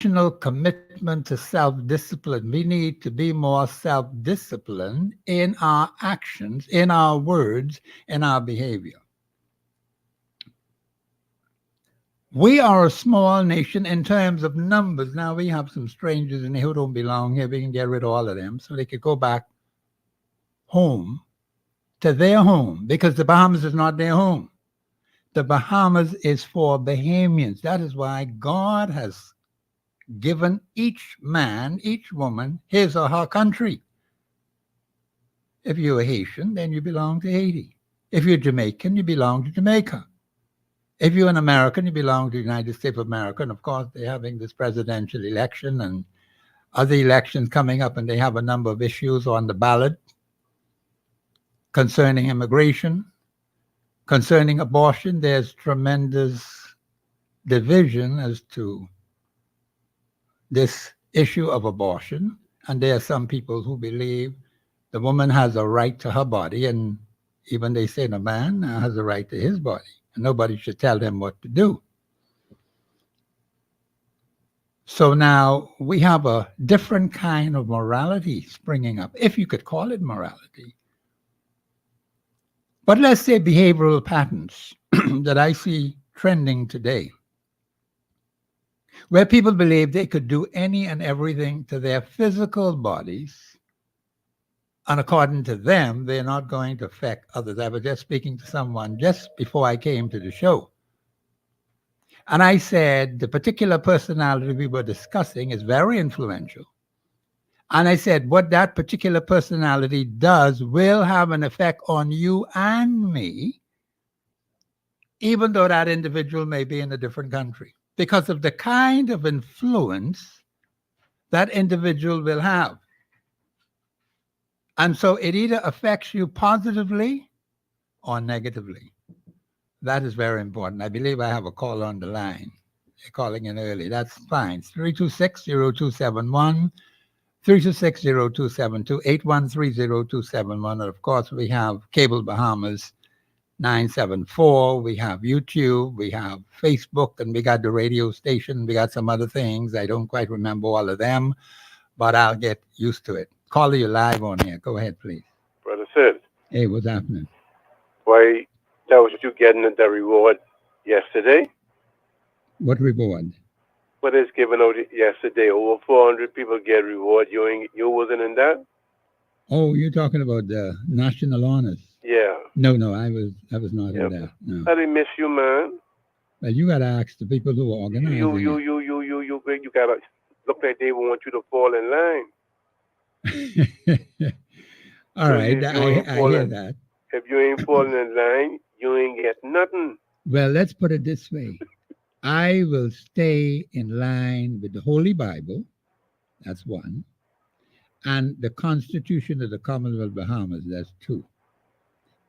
national commitment to self-discipline. We need to be more self-disciplined in our actions, in our words, in our behavior. We are a small nation in terms of numbers. Now, we have some strangers in here who don't belong here. We can get rid of all of them so they could go back home to their home, because the Bahamas is not their home. The Bahamas is for Bahamians. That is why God has given each man, each woman, his or her country. If you're a Haitian, then you belong to Haiti. If you're Jamaican, you belong to Jamaica. If you're an American, you belong to the United States of America. And of course, they're having this presidential election and other elections coming up, and they have a number of issues on the ballot concerning immigration, concerning abortion. There's tremendous division as to this issue of abortion. And there are some people who believe the woman has a right to her body, and even they say the man has a right to his body, and nobody should tell him what to do. So now we have a different kind of morality springing up, if you could call it morality. But let's say behavioral patterns that I see trending today, where people believe they could do any and everything to their physical bodies, and according to them, they're not going to affect others. I was just speaking to someone just before I came to the show, and I said the particular personality we were discussing is very influential. And I said, what that particular personality does will have an effect on you and me, even though that individual may be in a different country, because of the kind of influence that individual will have. And so it either affects you positively or negatively. That is very important. I believe I have a call on the line. They're calling in early. That's fine. 326-0271. 326-0272, 813-0271. And of course, we have Cable Bahamas 974. We have YouTube. We have Facebook. And we got the radio station. We got some other things. I don't quite remember all of them, but I'll get used to it. Caller, you live on here. Go ahead, please. Brother Sid. Hey, what's happening? Why, that was you getting the reward yesterday? What reward? What is given out yesterday? Over 400 people get reward. You wasn't in that? Oh, you're talking about the national honors? Yeah. No, I was not in that. No. I didn't miss you, man. Well, you gotta ask the people who are organizing You gotta look like they want you to fall in line. All right, I hear that. If you ain't falling in line, you ain't get nothing. Well, let's put it this way. I will stay in line with the Holy Bible. That's one. And the Constitution of the Commonwealth of Bahamas. That's two.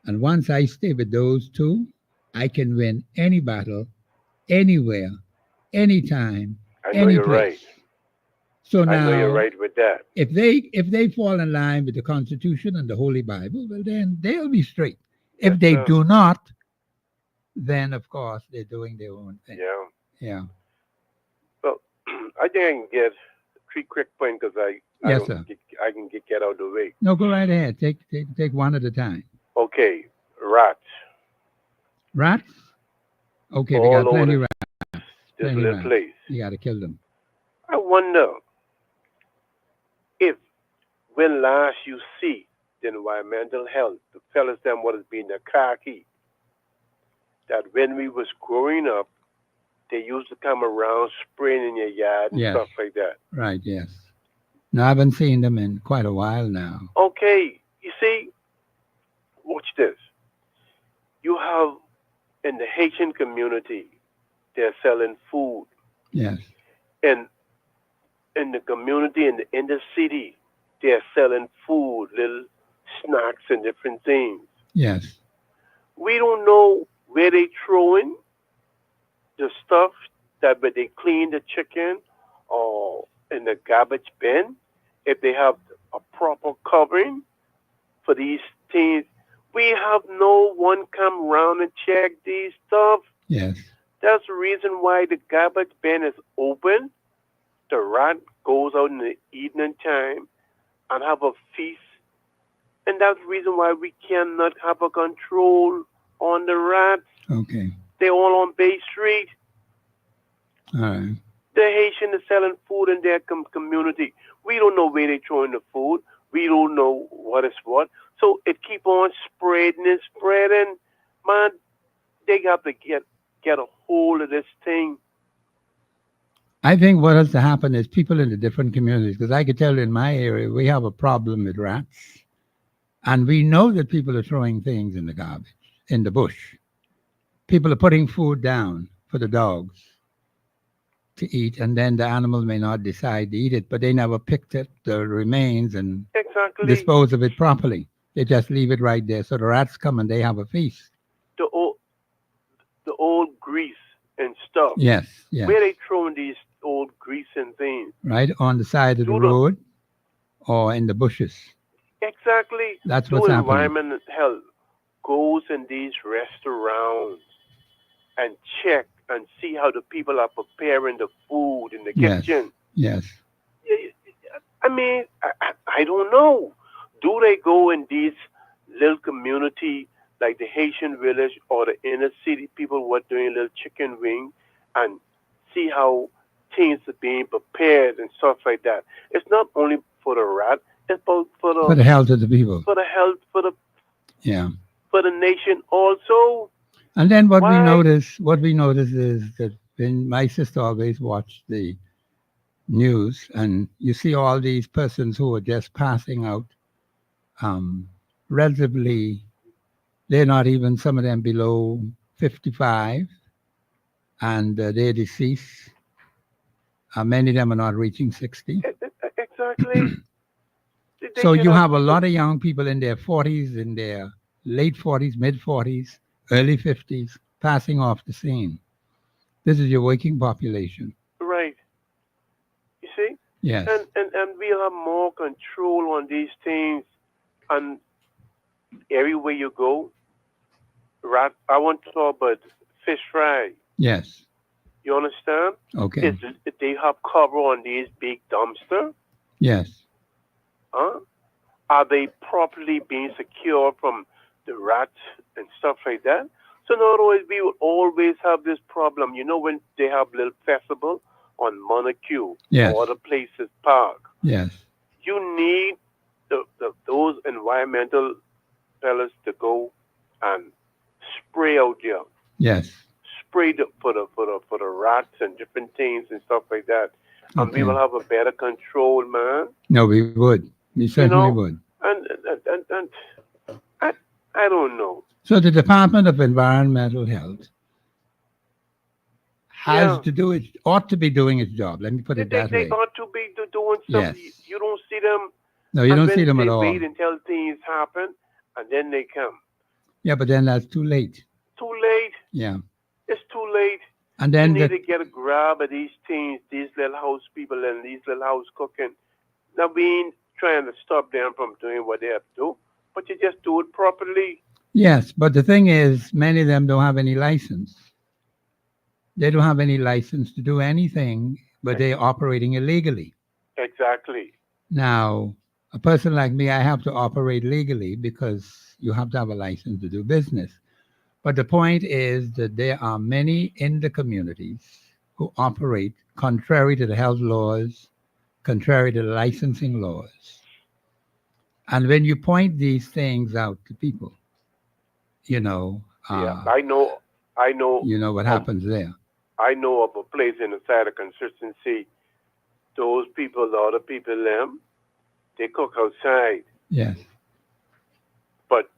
And once I stay with those two, I can win any battle, anywhere, anytime, I know any you're place. right. So now, I know you're right with that. If they fall in line with the Constitution and the Holy Bible, well, then they'll be straight. If they do not, then of course they're doing their own thing. Yeah. Well, I think I can get 3 quick points because I can get out of the way. No, go right ahead. Take one at a time. Okay, rats. Rats? Okay, we got plenty of rats. This little place. You got to kill them. I wonder if when last you see the environmental health, the fellas them what has been the khaki, that when we was growing up, they used to come around spraying in your yard and stuff like that. Right, yes. No, I haven't seen them in quite a while now. Okay, you see, watch this. You have in the Haitian community, they're selling food. Yes. And in the community, in the city, they're selling food, little snacks and different things. Yes. We don't know where they throwing the stuff that where they clean the chicken or in the garbage bin. If they have a proper covering for these things, we have no one come around and check these stuff. Yes. That's the reason why the garbage bin is open the rat goes out in the evening time and have a feast. And that's the reason why we cannot have a control on the rats. Okay. They're all on Bay Street. All right. The Haitian is selling food in their community. We don't know where they're throwing the food. We don't know what is what. So it keep on spreading and spreading. Man, they got to get a hold of this thing. I think what has to happen is people in the different communities, because I could tell you in my area, we have a problem with rats. And we know that people are throwing things in the garbage, in the bush. People are putting food down for the dogs to eat, and then the animals may not decide to eat it, but they never picked up the remains and Exactly. dispose of it properly. They just leave it right there. So the rats come and they have a feast. The old grease and stuff. Yes, yes. Where they throwing these old grease and things? Right on the side of the road or in the bushes. Exactly. That's what's happening. Environment health goes in these restaurants and check and see how the people are preparing the food in the kitchen. Yes. I mean, I don't know. Do they go in these little community like the Haitian village or the inner city people who are doing little chicken wing and see how things are being prepared and stuff like that? It's not only for the rat, it's for the health of the people. For the health, for the nation also. And then what we notice is that when my sister always watched the news, and you see all these persons who are just passing out, relatively, they're not even, some of them below 55, and they're deceased. Many of them are not reaching 60. Exactly. So you have a lot of young people in their 40s, in their late 40s, mid 40s, early 50s, passing off the scene. This is your working population. Right. You see? Yes. And we'll have more control on these things. And everywhere you go, rat, I want to talk about fish fry. Yes. You understand? Okay. They have cover on these big dumpster. Yes. Huh? Are they properly being secured from the rats and stuff like that? So in other words, we will always have this problem. You know when they have little festival on Montague or other places, park. Yes. You need those environmental fellas to go and spray out there. Yes. Spray for the rats and different things and stuff like that. And we will have a better control, man. No, we would. We certainly would. And I don't know. So the Department of Environmental Health has to do it, ought to be doing its job. Let me put it that way. They ought to be doing stuff. Yes. You don't see them. No, you don't see them at all. They wait until things happen, and then they come. Yeah, but then that's too late. Too late. Yeah. It's too late. And then you need to get a grab of these things, these little house people and these little house cooking. Now, we ain't trying to stop them from doing what they have to do, but you just do it properly. Yes, but the thing is, many of them don't have any license. They don't have any license to do anything, but they're operating illegally. Exactly. Now, a person like me, I have to operate legally because you have to have a license to do business. But the point is that there are many in the communities who operate contrary to the health laws, contrary to the licensing laws. And when you point these things out to people, you know. I know. You know what happens there. I know of a place in the side of consistency. Those people, the other people, them, they cook outside. Yes. But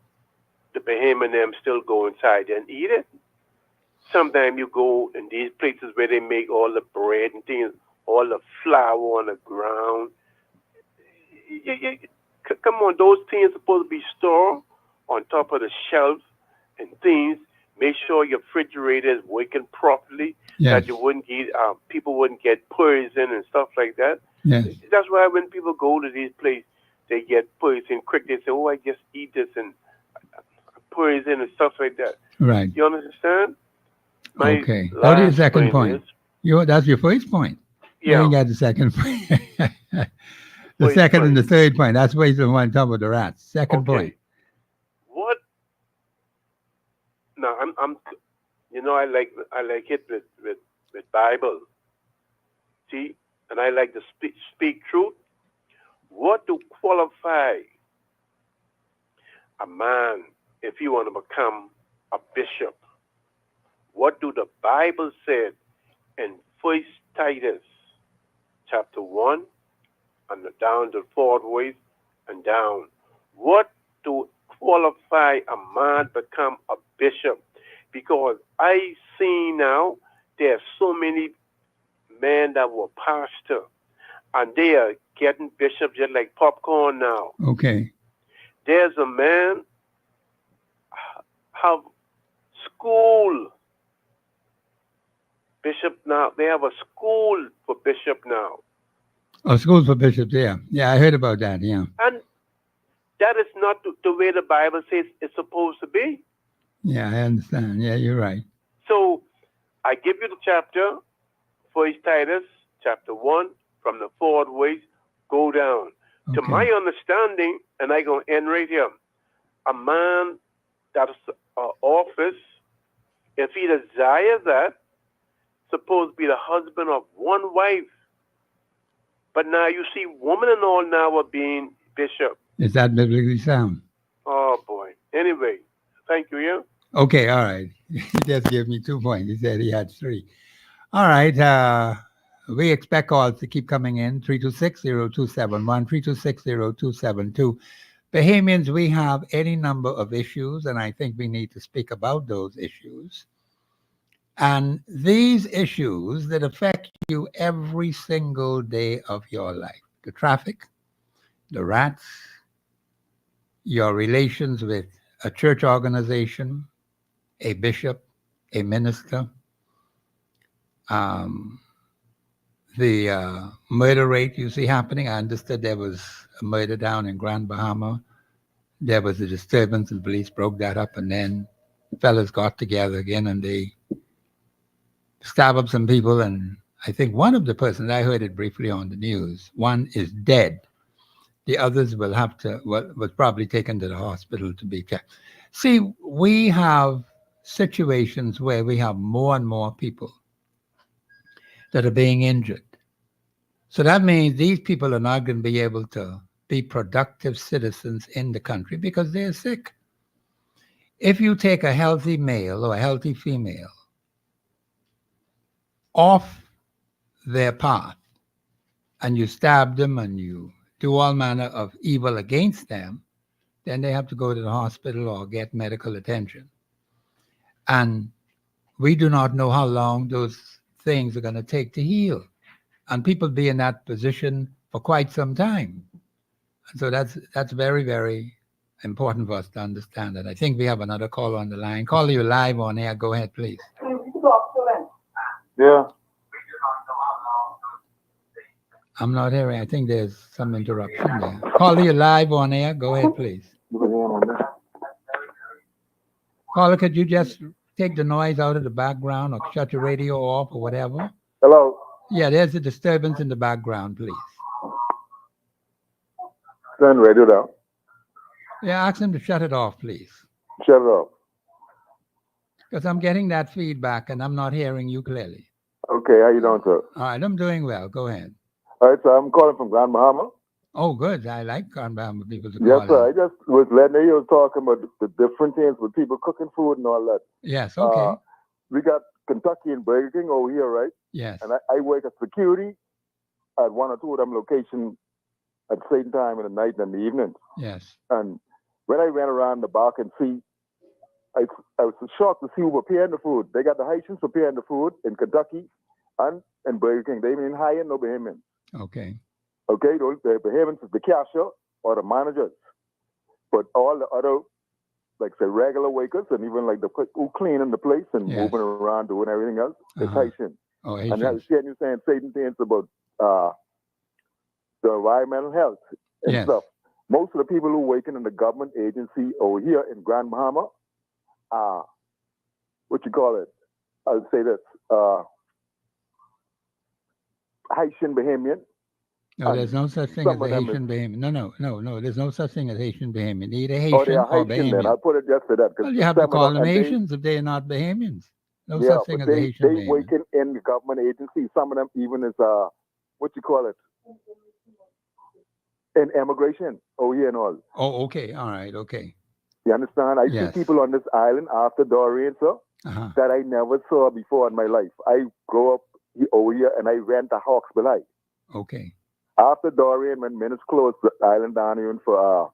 the behemoth them still go inside and eat it. Sometimes you go in these places where they make all the bread and things, all the flour on the ground. Come on, those things are supposed to be stored on top of the shelf and things. Make sure your refrigerator is working properly, that you wouldn't get people wouldn't get poison and stuff like that. Yes. That's why when people go to these places, they get poison quick. They say, "Oh, I just eat this and poison and stuff like that." Right. You understand? Okay. What is your second point? That's your first point. You Yeah, ain't got the second point. The first second and point. the third point. That's why he's the one talking about the rats. Second point. Okay. What? Now I like it with Bible. See, and I like to speak truth. What to qualify a man if he want to become a bishop? What do the Bible said in First Titus chapter 1 and down to the fourth verse and down? What to qualify a man become a bishop? Because I see now there's so many men that were pastor and they are getting bishops just like popcorn now. Okay. There's a man have school bishop now. They have a school for bishop now. Oh, schools for bishops. Yeah. Yeah, I heard about that. Yeah. And that is not the way the Bible says it's supposed to be. Yeah, I understand. Yeah, you're right. So I give you the chapter, First Titus, chapter 1, from the fourth verse, go down. To Okay. my understanding, and I going to end right here, a man that's office, if he desires that, supposed to be the husband of one wife. But now you see women and all now are being bishop. Is that biblically sound? Oh boy. Anyway, thank you, yeah? Okay, all right. He just gave me 2 points. He said he had three. All right. We expect calls to keep coming in 326-0271, 326-0272. Bahamians, we have any number of issues, and I think we need to speak about those issues. And these issues that affect you every single day of your life: the traffic, the rats, your relations with a church organization, a bishop, a minister, um, the murder rate you see happening. I understood there was a murder down in Grand Bahama. There was a disturbance, and police broke that up, and then fellas got together again and they stabbed up some people. And I think one of the persons, I heard it briefly on the news, one is dead. The others will have to, was probably taken to the hospital to be checked. See, we have situations where we have more and more people that are being injured. So that means these people are not going to be able to be productive citizens in the country because they're sick. If you take a healthy male or a healthy female off their path and you stab them and you do all manner of evil against them, then they have to go to the hospital or get medical attention. And we do not know how long those things are going to take to heal. And people be in that position for quite some time. And so that's very, very important for us to understand. And I think we have another caller on the line. Call you live on air. Go ahead, please. Yeah. I'm not hearing. I think there's some interruption there. Call you live on air. Go ahead, please. Caller, could you just take the noise out of the background or shut your radio off or whatever? Hello. Yeah, there's a disturbance in the background, please. Turn radio down. Yeah, ask him to shut it off, please. Shut it off. Because I'm getting that feedback and I'm not hearing you clearly. Okay, how you doing, sir? All right, I'm doing well. Go ahead. All right, so I'm calling from Grand Bahama. Oh, good. I like Bahama people to Yes, call sir. in. I just was letting you talking about the different things with people cooking food and all that. Yes, okay. We got Kentucky and Burger King over here, right? Yes. And I work as security at one or two of them locations at the same time in the night and in the evening. Yes. And when I ran around the back and see, I was shocked to see who preparing the food. They got the Haitians preparing the food in Kentucky and Burger King. They ain't hiring no Bahamians. Okay. Okay, the Bahamians is the cashier or the managers. But all the other, like say, regular workers and even like the who cleaning the place and Yes. moving around, doing everything else, it's Haitian. Oh, And I was Haitians. hearing you saying certain things about the environmental health and Yes. stuff. Most of the people who working in the government agency over here in Grand Bahama are, what you call it? I'll say this, Haitian Bahamian. No, there's no such thing as Some a of them is, Haitian Bahamian. No. There's no such thing as Haitian Bahamian. Either or they Haitian are or Haitian then. Bahamian. I'll put it just for that. Well, Because you have to some of call them, them and they, Haitians if they are not Bahamians. No yeah, such thing but as a Haitian they Bahamian. working in the government agency. Some of them even is, what you call it, in immigration. Oh, yeah, and all. Oh, okay. All right. Okay. You understand? I see Yes. people on this island after Dorian, sir, Uh-huh. that I never saw before in my life. I grew up over here and I went to Hawksville. Okay. After Dorian, when minutes closed the island down here for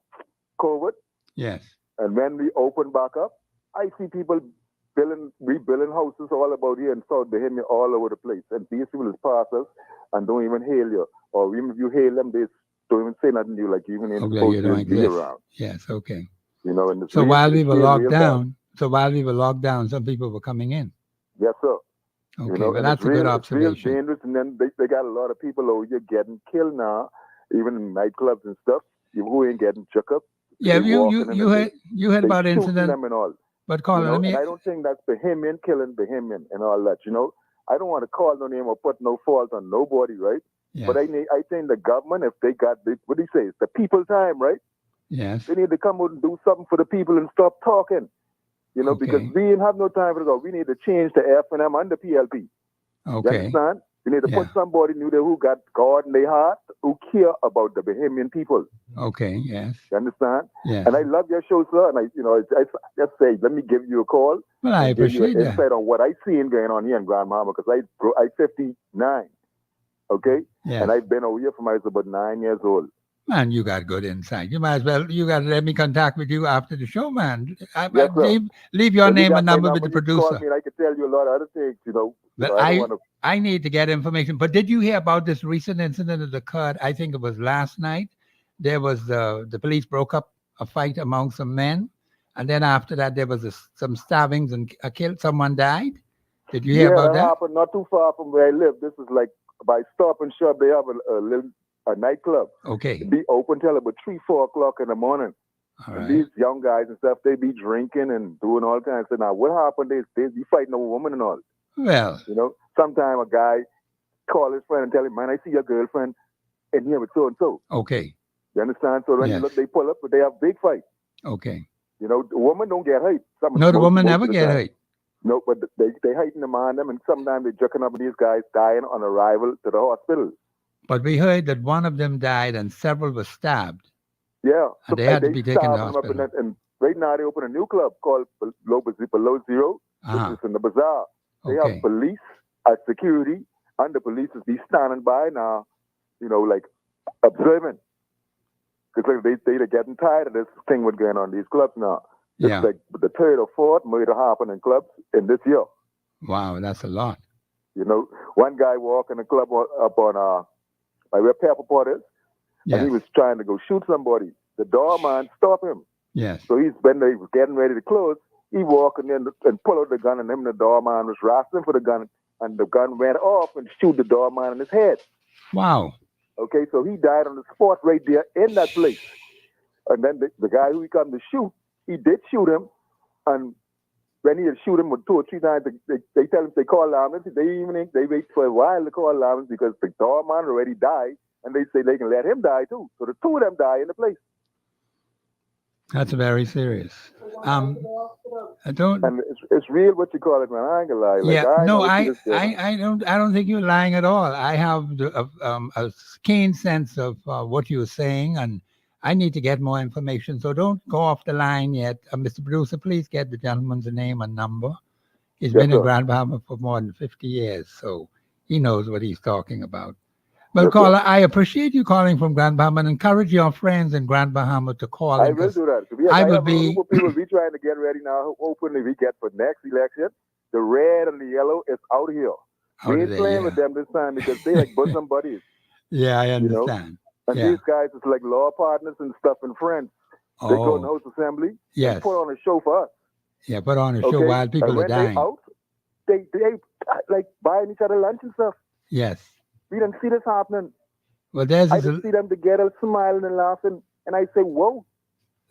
COVID, Yes. and when we open back up, I see people rebuilding houses all about here in South Bahamian all over the place. And these people just pass us and don't even hail you. Or even if you hail them, they don't even say nothing to you, like you even ain't Okay. supposed You to don't just be exist. around. Yes. Okay. You know, and it's So real, while we it's were real, locked real bad. down, some people were coming in. Yes, sir. Okay. You know, Well, and that's a good it's real observation. dangerous. And then they got a lot of people over here getting killed now, even in nightclubs and stuff, who ain't getting shook up. Yeah. They You walking in and you heard they about shooting incident, them and all. but You Colin, know, let me. and I don't think that's Bahamian killing Bahamian and all that. You know, I don't want to call no name or put no fault on nobody, right? Yes. But I think the government, if they got this, what do you say? It's the people time, right? Yes. They need to come out and do something for the people and stop talking. You know, because Okay. we ain't have no time for it all. We need to change the F&M and the PLP. You Okay. understand? We need to Yeah. put somebody new there who got God in their heart, who care about the Bahamian people. Okay. Yes. You understand? Yes. And I love your show, sir. And I just say, let me give you a call Well, I and give you appreciate an that. insight on what I seen going on here in Grand Mama, because I 59, okay? Yes. And I've been over here from I was about 9 years old. Man, you got good insight. You might as well. You got to let me contact with you after the show, man. Yes, sir. Leave your If you name got and my number with the you can call producer. me and I can tell you a lot of other things, you know. But I don't want to. I need to get information. But did you hear about this recent incident that occurred? I think it was last night. There was the police broke up a fight among some men, and then after that there was some stabbings and a kill. Someone died. Did you hear Yeah, about that that? happened not too far from where I live. This is like by Stop and Shop. They have a nightclub. Okay. It be open till about 3-4 o'clock in the morning. All And right. these young guys and stuff, they be drinking and doing all kinds of. Now, what happened? They be fighting over women and all. Well, You know, sometime a guy call his friend and tell him, "Man, I see your girlfriend in here with so and so." okay. You understand? So when you Yes. look, they pull up, but they have big fight. Okay. You know, the woman don't get hurt. No, the woman never of the get time. hurt. No, but they hating them on them, and sometimes they jucking up with these guys dying on arrival to the hospital. But we heard that one of them died and several were stabbed, Yeah, and they had to be taken to starving them up in hospital. that, and right now they open a new club called Below Zero, which Uh-huh. is in the bazaar. They Okay. have police as security, and the police is be standing by now, you know, like observing. Because they're getting tired of this thing what's going on in these clubs now. It's Yeah. like the third or fourth murder happened in clubs in this year. Wow, that's a lot. You know, one guy walked in the club up on by where Pepper Pot is, and he Yes. was trying to go shoot somebody. The doorman stopped him. Yes. So when they was getting ready to close, he walked in and pulled out the gun, and him and the doorman was wrestling for the gun, and the gun went off and shoot the doorman in his head. Wow. Okay, so he died on the spot right there in that place. And then the guy who he come to shoot, he did shoot him, and when he had shoot him 2 or 3 times, they tell him they call ambulance. They wait for a while to call ambulance because the doorman already died, and they say they can let him die too. So the 2 of them die in the place. That's very serious. I don't. And it's real what you call it, man. I ain't gonna lie. Like, Yeah. No, never see this shit. I don't think you're lying at all. I have a keen sense of what you're saying, and I need to get more information. So don't go off the line yet, Mr. Producer. Please get the gentleman's name and number. He's Yes, been in sir. Grand Bahama for more than 50 years, so he knows what he's talking about. But Yes, sir. caller, I appreciate you calling from Grand Bahama and encourage your friends in Grand Bahama to call I in. will 'Cause do that. I I will have a be- group of people we trying to get ready now. Hopefully we get for next election. The red and the yellow is out here. Out We of ain't there, playing yeah. with them this time because they like bosom buddies. Yeah, I You know? understand. And Yeah. these guys is like law partners and stuff and friends. They go in the Oh, House Assembly yes. and put on a show for us. Yeah, put on a show Okay? while people and are when dying. they out, they like buying each other lunch and stuff. Yes. We didn't see this happening. Well, there's I this, just see them together smiling and laughing. And I say, whoa.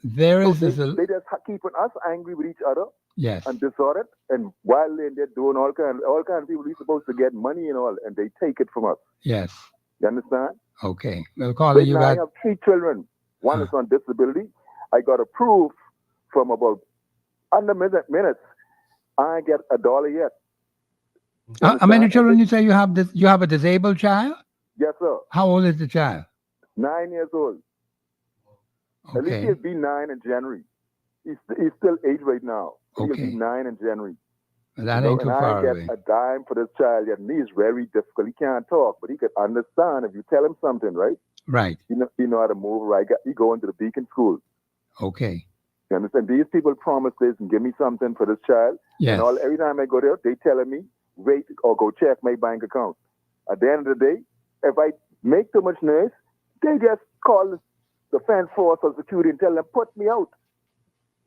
There So is this. they just keeping us angry with each other Yes. and disordered. And while they're doing all kind of people, we're supposed to get money and all, and they take it from us. Yes. You understand? Okay. Well, caller, Right you now, got. I have 3 children. One is on disability. I got approved from about under minutes. I get $1 yet. You How many understand? children you say you have? You have a disabled child? Yes, sir. How old is the child? 9 years old. At least Okay. he'll be 9 in January. He's still 8 right now. He'll Okay. be 9 in January. Well, that You know, ain't too and I far get away. a dime for this child yet. And he's very difficult. He can't talk, but he could understand if you tell him something, right? Right. He know how to move, right? He go into the Beacon School. Okay. You understand? These people promise this and give me something for this child. Yes. And every time I go there, they telling me, wait or go check my bank account. At the end of the day, if I make too much noise, they just call the fence force or security and tell them, put me out.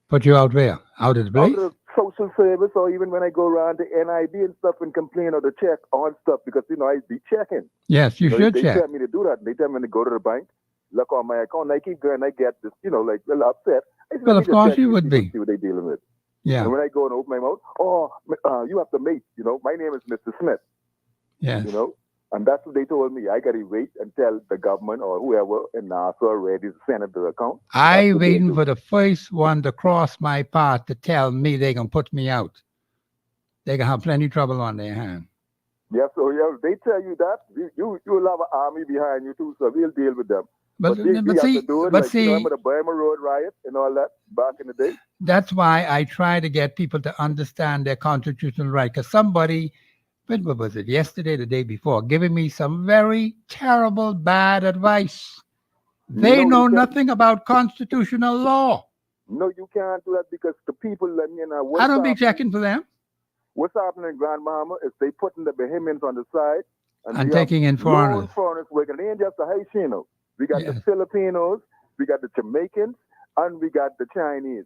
Put you out where? Out of the Out place? of the social service, or even when I go around the NIB and stuff and complain or to check on stuff, because, I be checking. Yes, you should They check. tell me to do that. They tell me to go to the bank, look on my account, and I keep going, I get this, like, a little upset. I said, Well, let me of just course check you these would people, be. see what they're dealing with. Yeah. And when I go and open my mouth, you have to mate, my name is Mr. Smith, Yes. and that's what they told me. I got to wait until the government or whoever in NASA ready to send it to the account. I That's what they waiting do. for the first one to cross my path to tell me they can put me out. They can have plenty trouble on their hand. Yes, so they tell you that, you will have an army behind you too, so we'll deal with them. But, we have see, to do it, but like, see, remember the Burma Road riot and all that back in the day? that's why I try to get people to understand their constitutional right. Because somebody, when was it, yesterday, the day before, giving me some very terrible, bad advice. They No, know you can't. nothing about constitutional law. No, you can't do that because the people, I don't be checking for them what's happening in Grand Bahama is they putting the Bahamians on the side and we have taking in foreigners. lone foreigners working. They ain't just the Haitians. We got the Yes. Filipinos, we got the Jamaicans, and we got the Chinese.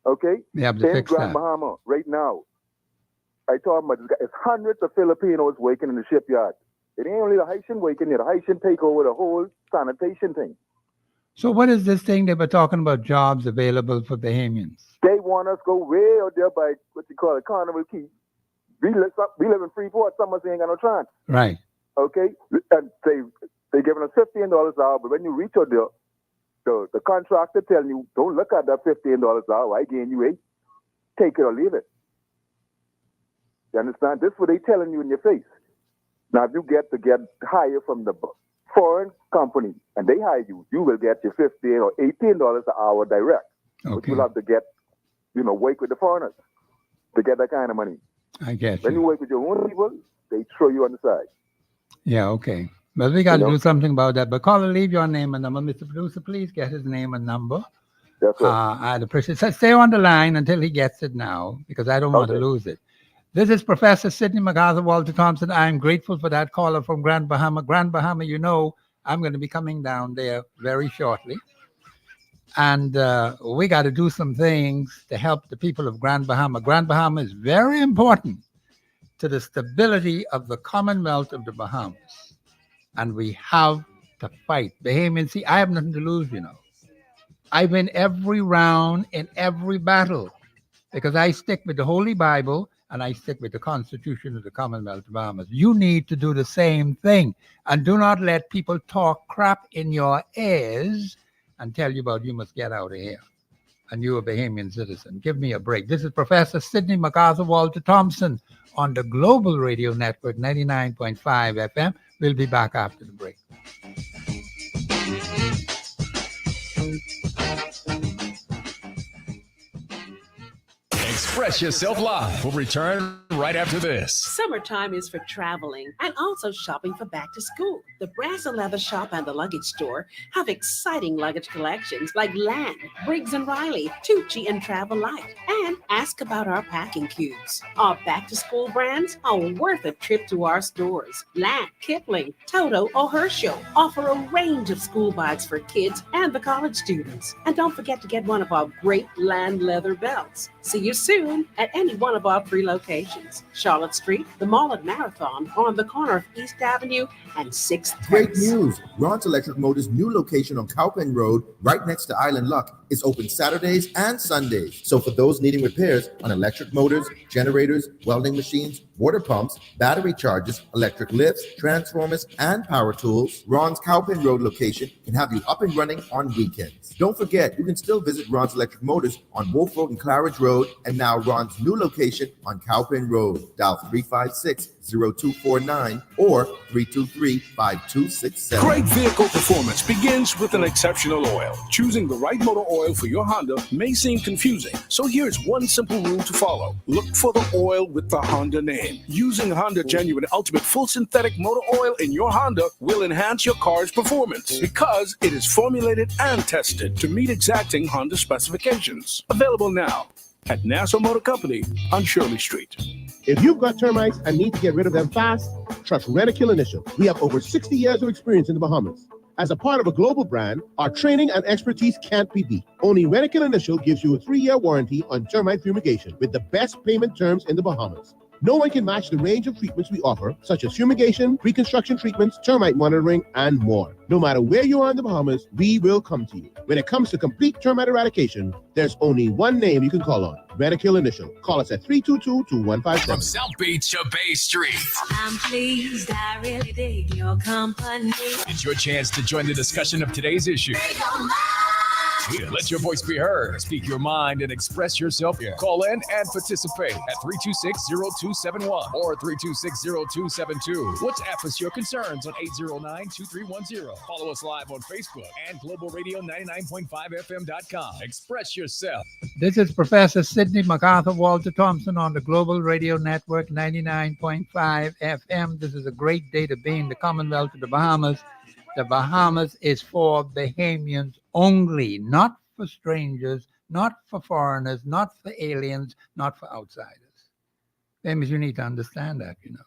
Okay? We have to In fix Grand that. Bahama right now, I told them it's hundreds of Filipinos working in the shipyard. It ain't only the Haitian working there. The Haitian take over the whole sanitation thing. So what is this thing they were talking about, jobs available for Bahamians? They want us go way out there by what you call it, Carnival Key. We live in Freeport. Some of us ain't got no chance. Right. Okay? And they giving us $15 an hour, but when you reach out there, the contractor telling you, don't look at that $15 an hour. I gain you 8. Take it or leave it. You understand? This is what they telling you in your face. Now, if you get hired from the foreign company and they hire you, you will get your $15 or $18 an hour direct. But Okay. you'll have to get, work with the foreigners to get that kind of money. I get When you you. work with your own people, they throw you on the side. Yeah, okay. But we got to You know? do something about that. But caller, leave your name and number. Mr. Producer, please get his name and number. That's it. I'd appreciate it. So stay on the line until he gets it now, because I don't want to Okay. lose it. This is Professor Sidney MacArthur Walter Thompson. I'm grateful for that caller from Grand Bahama. Grand Bahama, I'm going to be coming down there very shortly. And we got to do some things to help the people of Grand Bahama. Grand Bahama is very important to the stability of the Commonwealth of the Bahamas. And we have to fight. Bahamians, see, I have nothing to lose, I win every round in every battle because I stick with the Holy Bible and I stick with the Constitution of the Commonwealth of Bahamas. You need to do the same thing. And do not let people talk crap in your ears and tell you about you must get out of here. And you're a Bahamian citizen. Give me a break. This is Professor Sidney MacArthur Walter Thompson on the Global Radio Network, 99.5 FM. We'll be back after the break. Express Yourself Live will return right after this. Summertime is for traveling and also shopping for back to school. The Brass and Leather Shop and the Luggage Store have exciting luggage collections like Land, Briggs & Riley, Tucci, and Travel Light. And ask about our packing cubes. Our back to school brands are worth a trip to our stores. Land, Kipling, Toto, or Herschel offer a range of school bags for kids and the college students. And don't forget to get one of our great Land leather belts. See you soon at any one of our 3 locations. Charlotte Street, the Mall at Marathon, on the corner of East Avenue and 6th Great Terrace. news! Ron's Electric Motors' new location on Cowpen Road, right next to Island Luck, is open Saturdays and Sundays. So for those needing repairs on electric motors, generators, welding machines, water pumps, battery chargers, electric lifts, transformers, and power tools, Ron's Cowpen Road location can have you up and running on weekends. Don't forget, you can still visit Ron's Electric Motors on Wolf Road and Claridge Road, and now Ron's new location on Cowpen Road. Dial 356-0249 or 323-5267. Great vehicle performance begins with an exceptional oil. Choosing the right motor oil for your Honda may seem confusing, so here's one simple rule to follow. Look for the oil with the Honda name. Using Honda Genuine Ultimate Full Synthetic Motor Oil in your Honda will enhance your car's performance because it is formulated and tested to meet exacting Honda specifications. Available now at Nassau Motor Company on Shirley Street. If you've got termites and need to get rid of them fast, trust Rent-A-Kill Initial. We have over 60 years of experience in the Bahamas. As a part of a global brand, our training and expertise can't be beat. Only Rent-A-Kill Initial gives you a 3-year warranty on termite fumigation with the best payment terms in the Bahamas. No one can match the range of treatments we offer, such as fumigation, pre-construction treatments, termite monitoring, and more. No matter where you are in the Bahamas, we will come to you. When it comes to complete termite eradication, there's only one name you can call on, Rent-A-Kill Initial. Call us at 322-2157. From South Beach to Bay Street, I'm pleased, I really dig your company. it's your chance to join the discussion of today's issue. Let your voice be heard. Speak your mind and express yourself. Call in and participate at 326-0271 or 326-0272. WhatsApp us your concerns on 809-2310. Follow us live on Facebook and globalradio99.5fm.com. Express yourself. This is Professor Sidney MacArthur Walter Thompson on the Global Radio Network 99.5 FM. This is a great day to be in the Commonwealth of the Bahamas. The Bahamas is for Bahamians only, not for strangers, not for foreigners, not for aliens, not for outsiders. That you need to understand that, you know.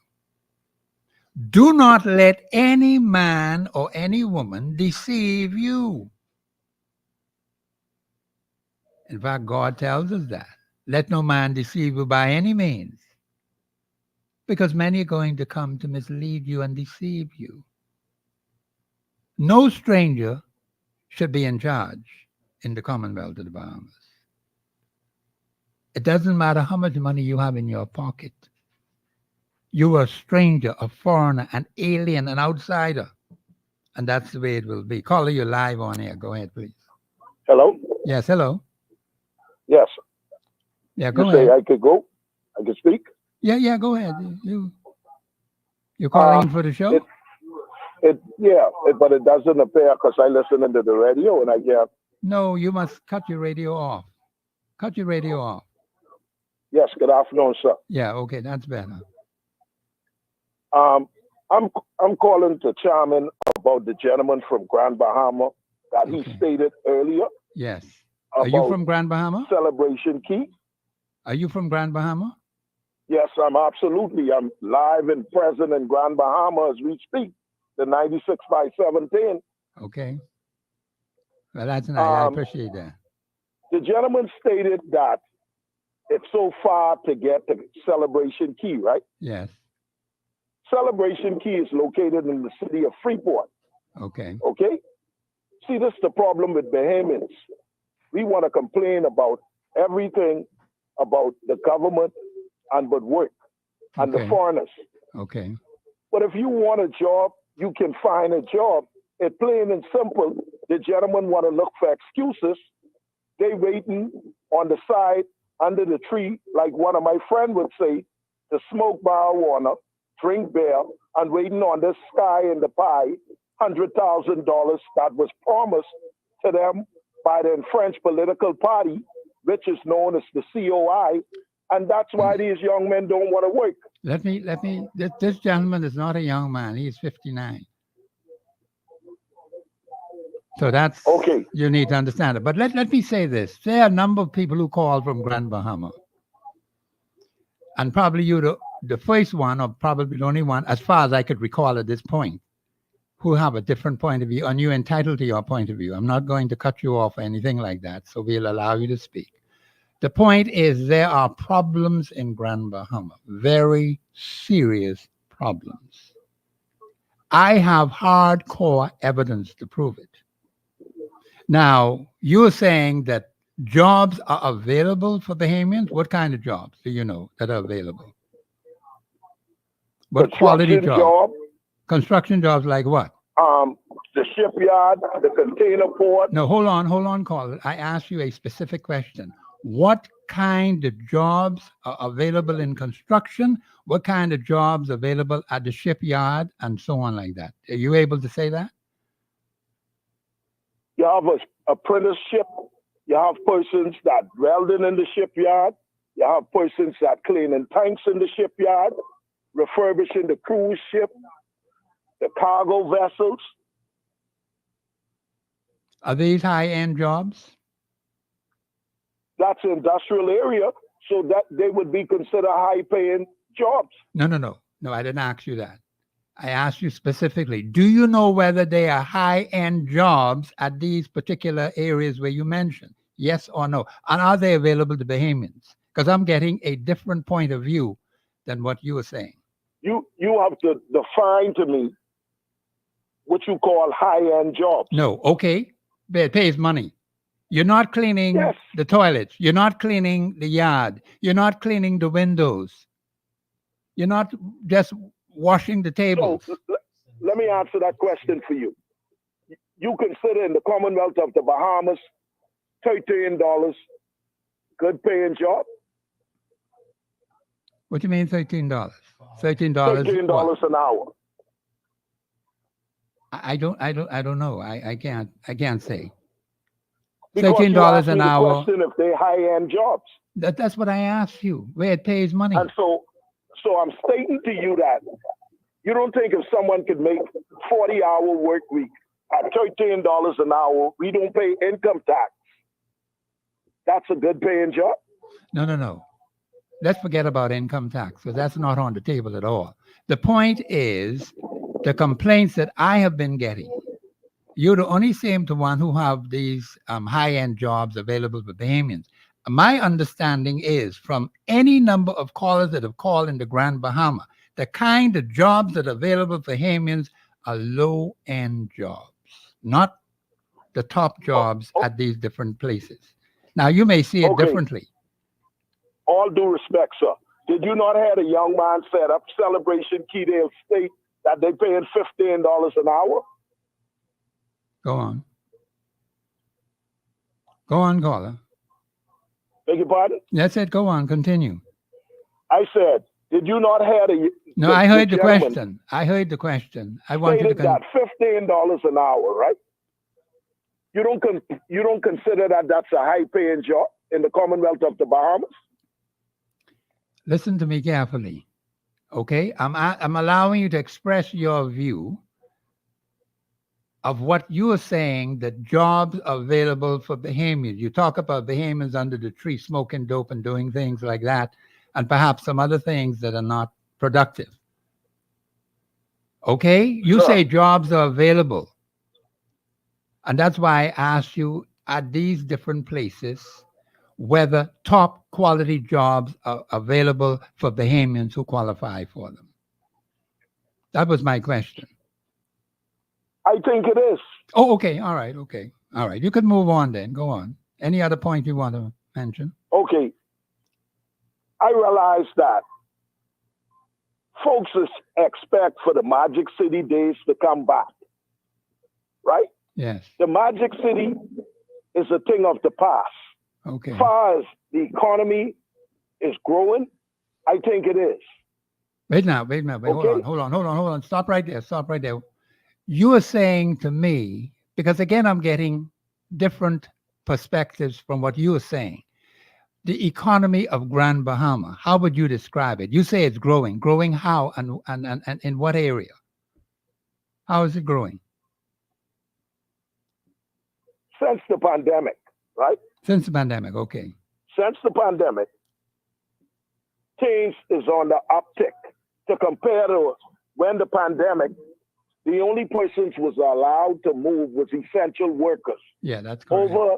Do not let any man or any woman deceive you. In fact, God tells us that. Let no man deceive you by any means, because many are going to come to mislead you and deceive you. No stranger should be in charge in the Commonwealth of the Bahamas. It doesn't matter how much money you have in your pocket. You are a stranger, a foreigner, an alien, an outsider. And that's the way it will be. Caller, you're live on air. Go ahead, please. Hello? Yes, hello. Yes. Yeah, go You ahead. say I could go? I could speak? Yeah, go ahead. You're calling for the show? But it doesn't appear because I listen into the radio and I can't. No, you must cut your radio off. Cut your radio off. Yes, good afternoon, sir. Yeah, okay, that's better. I'm calling to chime in about the gentleman from Grand Bahama that he stated earlier. Yes. Are you from Grand Bahama? Celebration Key. Are you from Grand Bahama? Yes, I'm live and present in Grand Bahama as we speak. The 96 by 17. Okay. Well, that's nice. I appreciate that. The gentleman stated that it's so far to get to Celebration Key, right? Yes. Celebration Key is located in the city of Freeport. Okay. Okay? See, this is the problem with Bahamians. We want to complain about everything about the government and but work and the foreigners. Okay. But if you want a job, you can find a job. It's plain and simple. The gentlemen want to look for excuses. They waiting on the side under the tree, like one of my friends would say, to smoke marijuana, drink beer, and waiting on the sky and the pie, $100,000 that was promised to them by the French political party, which is known as the COI. And that's why these young men don't want to work. This gentleman is not a young man. He is 59. So that's, okay. You need to understand it. But let me say this. There are a number of people who call from Grand Bahama. And probably you, the first one, or probably the only one, as far as I could recall at this point, who have a different point of view, and you're entitled to your point of view. I'm not going to cut you off or anything like that, so we'll allow you to speak. The point is there are problems in Grand Bahama, very serious problems. I have hardcore evidence to prove it. Now, you're saying that jobs are available for Bahamians. What kind of jobs do you know that are available? What quality Construction jobs? job, Construction jobs like what? the shipyard, the container port. No, hold on, caller. I asked you a specific question. What kind of jobs are available in construction? What kind of jobs available at the shipyard and so on like that? Are you able to say that? You have a apprenticeship. You have persons that welding in the shipyard. You have persons that cleaning tanks in the shipyard, refurbishing the cruise ship, the cargo vessels. Are these high-end jobs? That's an industrial area, so that they would be considered high-paying jobs. No. I didn't ask you that. I asked you specifically, do you know whether they are high-end jobs at these particular areas where you mentioned? Yes or no? And are they available to Bahamians? Because I'm getting a different point of view than what you were saying. You have to define to me what you call high-end jobs. No, okay. But it pays money. You're not cleaning Yes. the toilets. You're not cleaning the yard. You're not cleaning the windows. You're not just washing the tables. So let me answer that question for you. You consider in the Commonwealth of the Bahamas, $13 good paying job? What do you mean $13? $13 $13 what? an hour. I don't know. I can't say. Because you asked $13 me an the hour. question if they high-end jobs. That's what I asked you. Where it pays money. And so I'm stating to you that you don't think if someone could make 40-hour work week at $13 an hour, we don't pay income tax. That's a good paying job? No. Let's forget about income tax because that's not on the table at all. The point is the complaints that I have been getting. You're the only same to one who have these high-end jobs available for Bahamians. My understanding is from any number of callers that have called in the Grand Bahama, the kind of jobs that are available for Bahamians are low-end jobs, not the top jobs at these different places. Now, you may see it differently. All due respect, sir. Did you not have a young man set up Celebration Keydale State that they paying $15 an hour? Go on. Go on, caller. Beg your pardon? That's it. Go on. Continue. I said, did you not have a... No, I heard the question. I heard the question. I want you to... that $15 an hour, right? You don't consider that that's a high-paying job in the Commonwealth of the Bahamas? Listen to me carefully, okay? I'm allowing you to express your view of what you are saying, that jobs are available for Bahamians. You talk about Bahamians under the tree smoking dope and doing things like that, and perhaps some other things that are not productive. Okay? You say jobs are available. And that's why I asked you at these different places whether top quality jobs are available for Bahamians who qualify for them. That was my question. I think it is. Oh, okay. All right. Okay. All right. You could move on then. Go on. Any other point you want to mention? Okay. I realize that folks expect for the Magic City days to come back, right? Yes. The Magic City is a thing of the past. Okay. As far as the economy is growing, I think it is. Wait now. Wait. Okay. Hold on. Stop right there. You are saying to me, because again, I'm getting different perspectives from what you are saying. The economy of Grand Bahama, how would you describe it? You say it's growing. Growing how and in what area? How is it growing? Since the pandemic, right? Since the pandemic, okay. Since the pandemic, things is on the uptick. To compare to when the pandemic, the only persons was allowed to move was essential workers. Yeah, that's correct. Over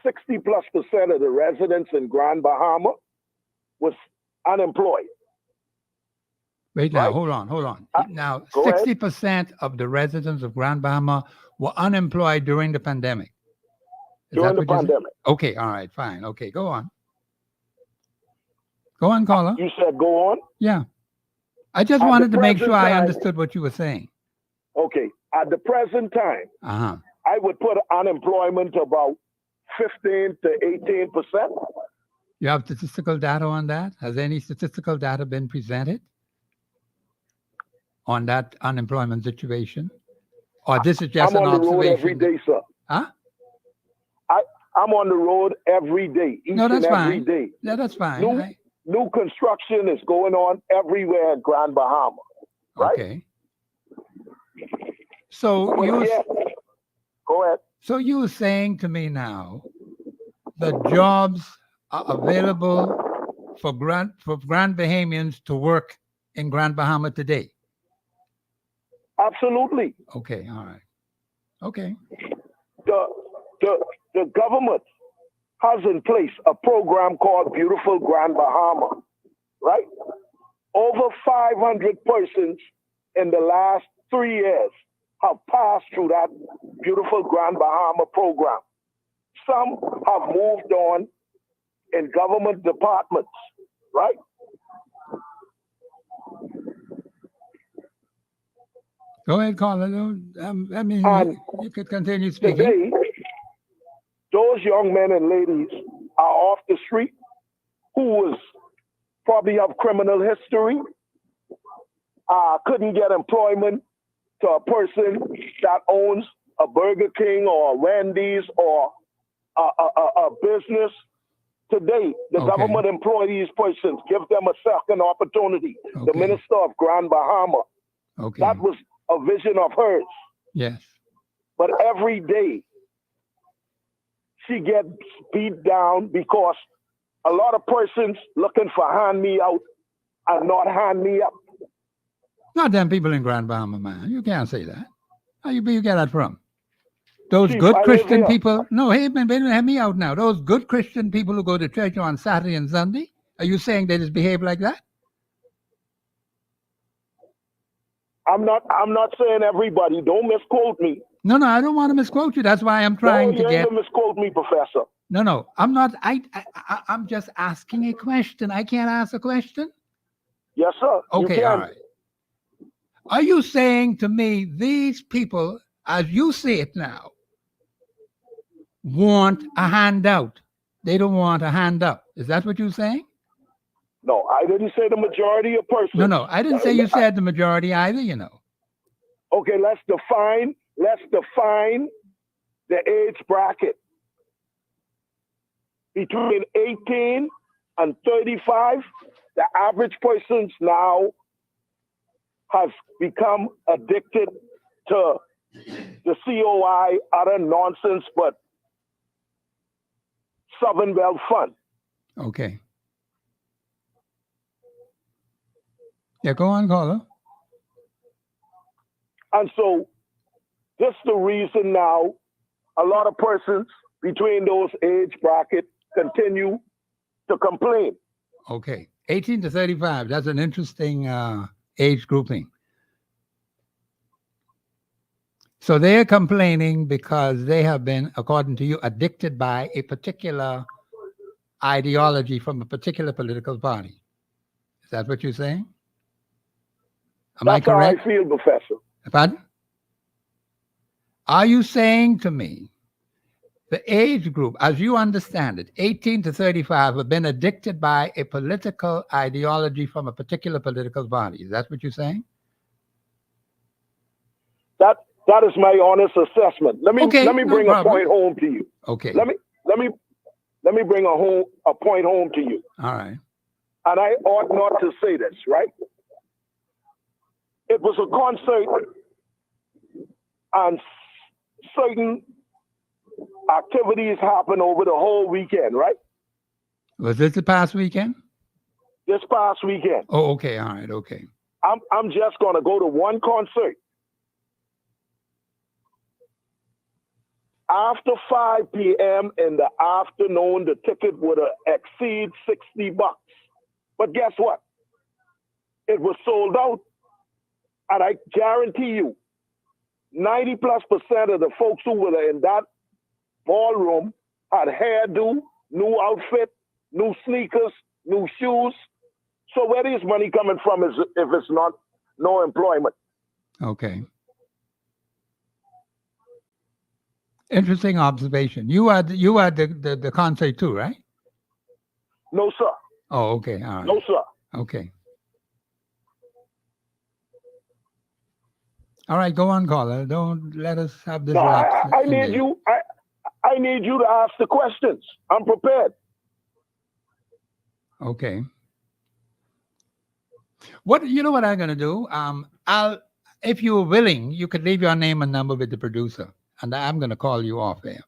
60+% of the residents in Grand Bahama was unemployed. Wait now, Right. hold on. Now, go ahead. 60% of the residents of Grand Bahama were unemployed during the pandemic. during the what you're saying? pandemic. Okay, all right, fine. Okay, go on. Go on, caller. You said go on? Yeah. I just At wanted the to make sure present I time- understood what you were saying. Okay. At the present time, Uh-huh. I would put unemployment about 15 to 18%. You have statistical data on that? Has any statistical data been presented on that unemployment situation? Or this is just I'm an on the road observation? every day, sir. Huh? I'm on the road every day, each No, that's and every fine. day. Yeah, that's fine. New, new construction is going on everywhere in Grand Bahama, right? Okay. So But you yeah, go ahead. so you were saying to me now the jobs are available for Grand Bahamians to work in Grand Bahama today. Absolutely. Okay, all right. Okay. The government has in place a program called Beautiful Grand Bahama, right? Over 500 persons in the last 3 years have passed through that Beautiful Grand Bahama program. Some have moved on in government departments, right? Go ahead, caller. I mean, And you could continue speaking. today, those young men and ladies are off the street who probably have criminal history, couldn't get employment to a person that owns a Burger King or a Wendy's or a business. Today, the government employ these persons, give them a second opportunity. The Minister of Grand Bahama, that was a vision of hers. Yes. But every day, she gets beat down because a lot of persons looking for hand me out and not hand me up. Not them people in Grand Bahama, man. You can't say that. How you get that from? Those Chief, good I live Christian here. people. No, hey, man, hear me out now. Those good Christian people who go to church on Saturday and Sunday. Are you saying they just behave like that? I'm not saying everybody. Don't misquote me. No, I don't want to misquote you. That's why I'm trying No, to you get. ain't gonna misquote me, Professor. No, I'm not. I'm just asking a question. I can't ask a question. Yes, sir. Okay, you can. all right. Are you saying to me these people, as you see it now, want a handout? They don't want a hand up. Is that what you're saying? No, I didn't say the majority of persons. No, I didn't say you said the majority either, you know. Okay, let's define the age bracket. Between 18 and 35, the average persons now has become addicted to the COI, other nonsense, but Southern Bell Fund. Okay. Yeah, go on, caller. And so this is the reason now a lot of persons between those age brackets continue to complain. Okay. 18 to 35. That's an interesting age grouping. So they're complaining because they have been, according to you, addicted by a particular ideology from a particular political party. Is that what you're saying? Am I correct? That's how I feel, Professor. Pardon? Are you saying to me the age group, as you understand it, 18 to 35, have been addicted by a political ideology from a particular political party? Is that what you're saying? That is my honest assessment. Let me bring a point home to you. Okay. Let me bring a point home to you. All right. And I ought not to say this, right? It was a concert and certain activities happened over the whole weekend, right? Was this the past weekend? This past weekend. Oh, okay. All right. Okay. I'm just going to go to one concert. After 5 p.m. in the afternoon, the ticket would exceed $60. But guess what? It was sold out. And I guarantee you, 90+% of the folks who were in that ballroom had hairdo, new outfit, new sneakers, new shoes. So where is money coming from if it's not no employment? Okay. Interesting observation. You had the concert too, right? No, sir. Oh, okay. All right. No, sir. Okay. All right, go on, caller. Don't let us have this No, lapse. I need you. I need you to ask the questions. I'm prepared. Okay. What you know what I'm gonna do? I'll if you're willing, you could leave your name and number with the producer, and I'm gonna call you off there.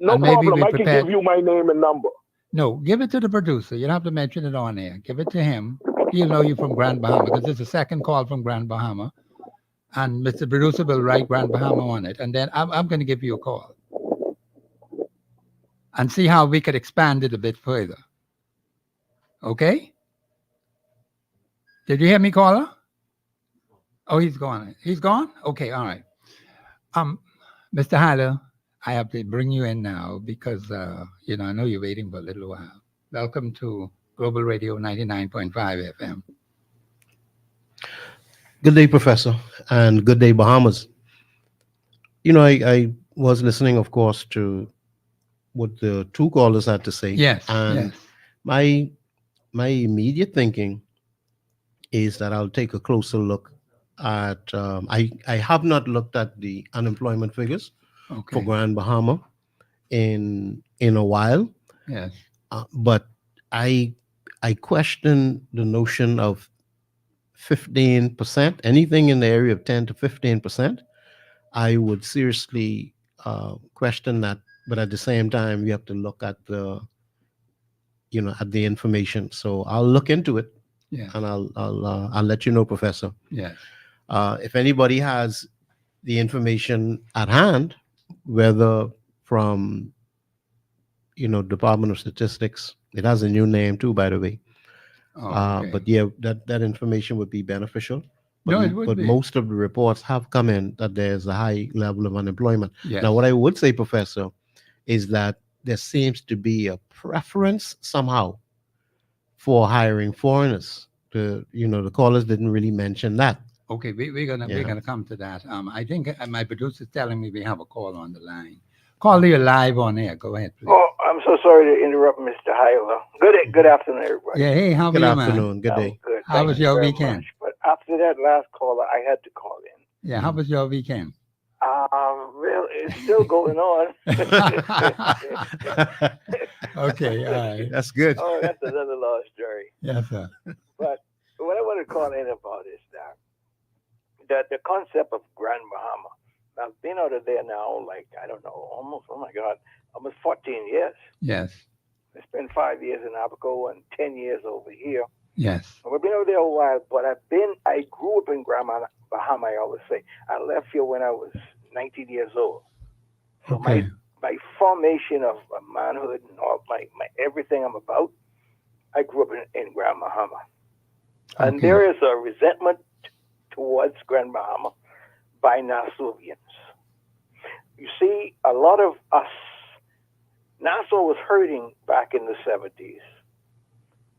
No And maybe problem. be I can prepared. give you my name and number. No, give it to the producer. You don't have to mention it on air. Give it to him. He'll know you from Grand Bahama because it's the second call from Grand Bahama, and Mr. Producer will write Grand Bahama on it, and then I'm going to give you a call and see how we could expand it a bit further. Okay? Did you hear me, caller? Oh, he's gone. He's gone? Okay, all right. Mr. Hyler, I have to bring you in now because I know you're waiting for a little while. Welcome to Global Radio 99.5 FM. Good day, Professor, and good day, Bahamas. I was listening, of course, to what the two callers had to say. Yes, and yes. my immediate thinking is that I'll take a closer look at. I have not looked at the unemployment figures for Grand Bahama in a while. Yes. But I question the notion of 15%, anything in the area of 10 to 15%. I would seriously question that. But at the same time, we have to look at the information. So I'll look into it. Yeah. And I'll let you know, Professor. Yes. If anybody has the information at hand, whether from Department of Statistics, it has a new name too, by the way. But yeah, that information would be beneficial. But, it would be. Most of the reports have come in that there's a high level of unemployment. Yes. Now, what I would say, Professor, is that there seems to be a preference somehow for hiring foreigners. The callers didn't really mention that. Okay, we're gonna come to that. I think my producer's telling me we have a call on the line. Call you live on air. Go ahead, please. Oh, I'm so sorry to interrupt, Mr. Hyla. Good afternoon, everybody. Yeah, hey, how are Good you, afternoon. man? Good day. Good. How Thank was you your very weekend? much. But after that last caller, I had to call in. Yeah, how was your weekend? Well, it's still going on. Okay, all right. That's good. Oh, that's another long story. Yes, sir. But what I want to call in about is that the concept of Grand Bahama. I've been out of there now, like, I don't know, almost 14 years. Yes. I spent 5 years in Abaco and 10 years over here. Yes. We've been over there a while, but I grew up in Grand Bahama, I always say. I left here when I was 19 years old. So Okay. my formation of manhood and all my everything I'm about, I grew up in Grand Bahama. And Okay. there is a resentment towards Grand Bahama by Nassauians. You see, a lot of us, Nassau was hurting back in the 70s.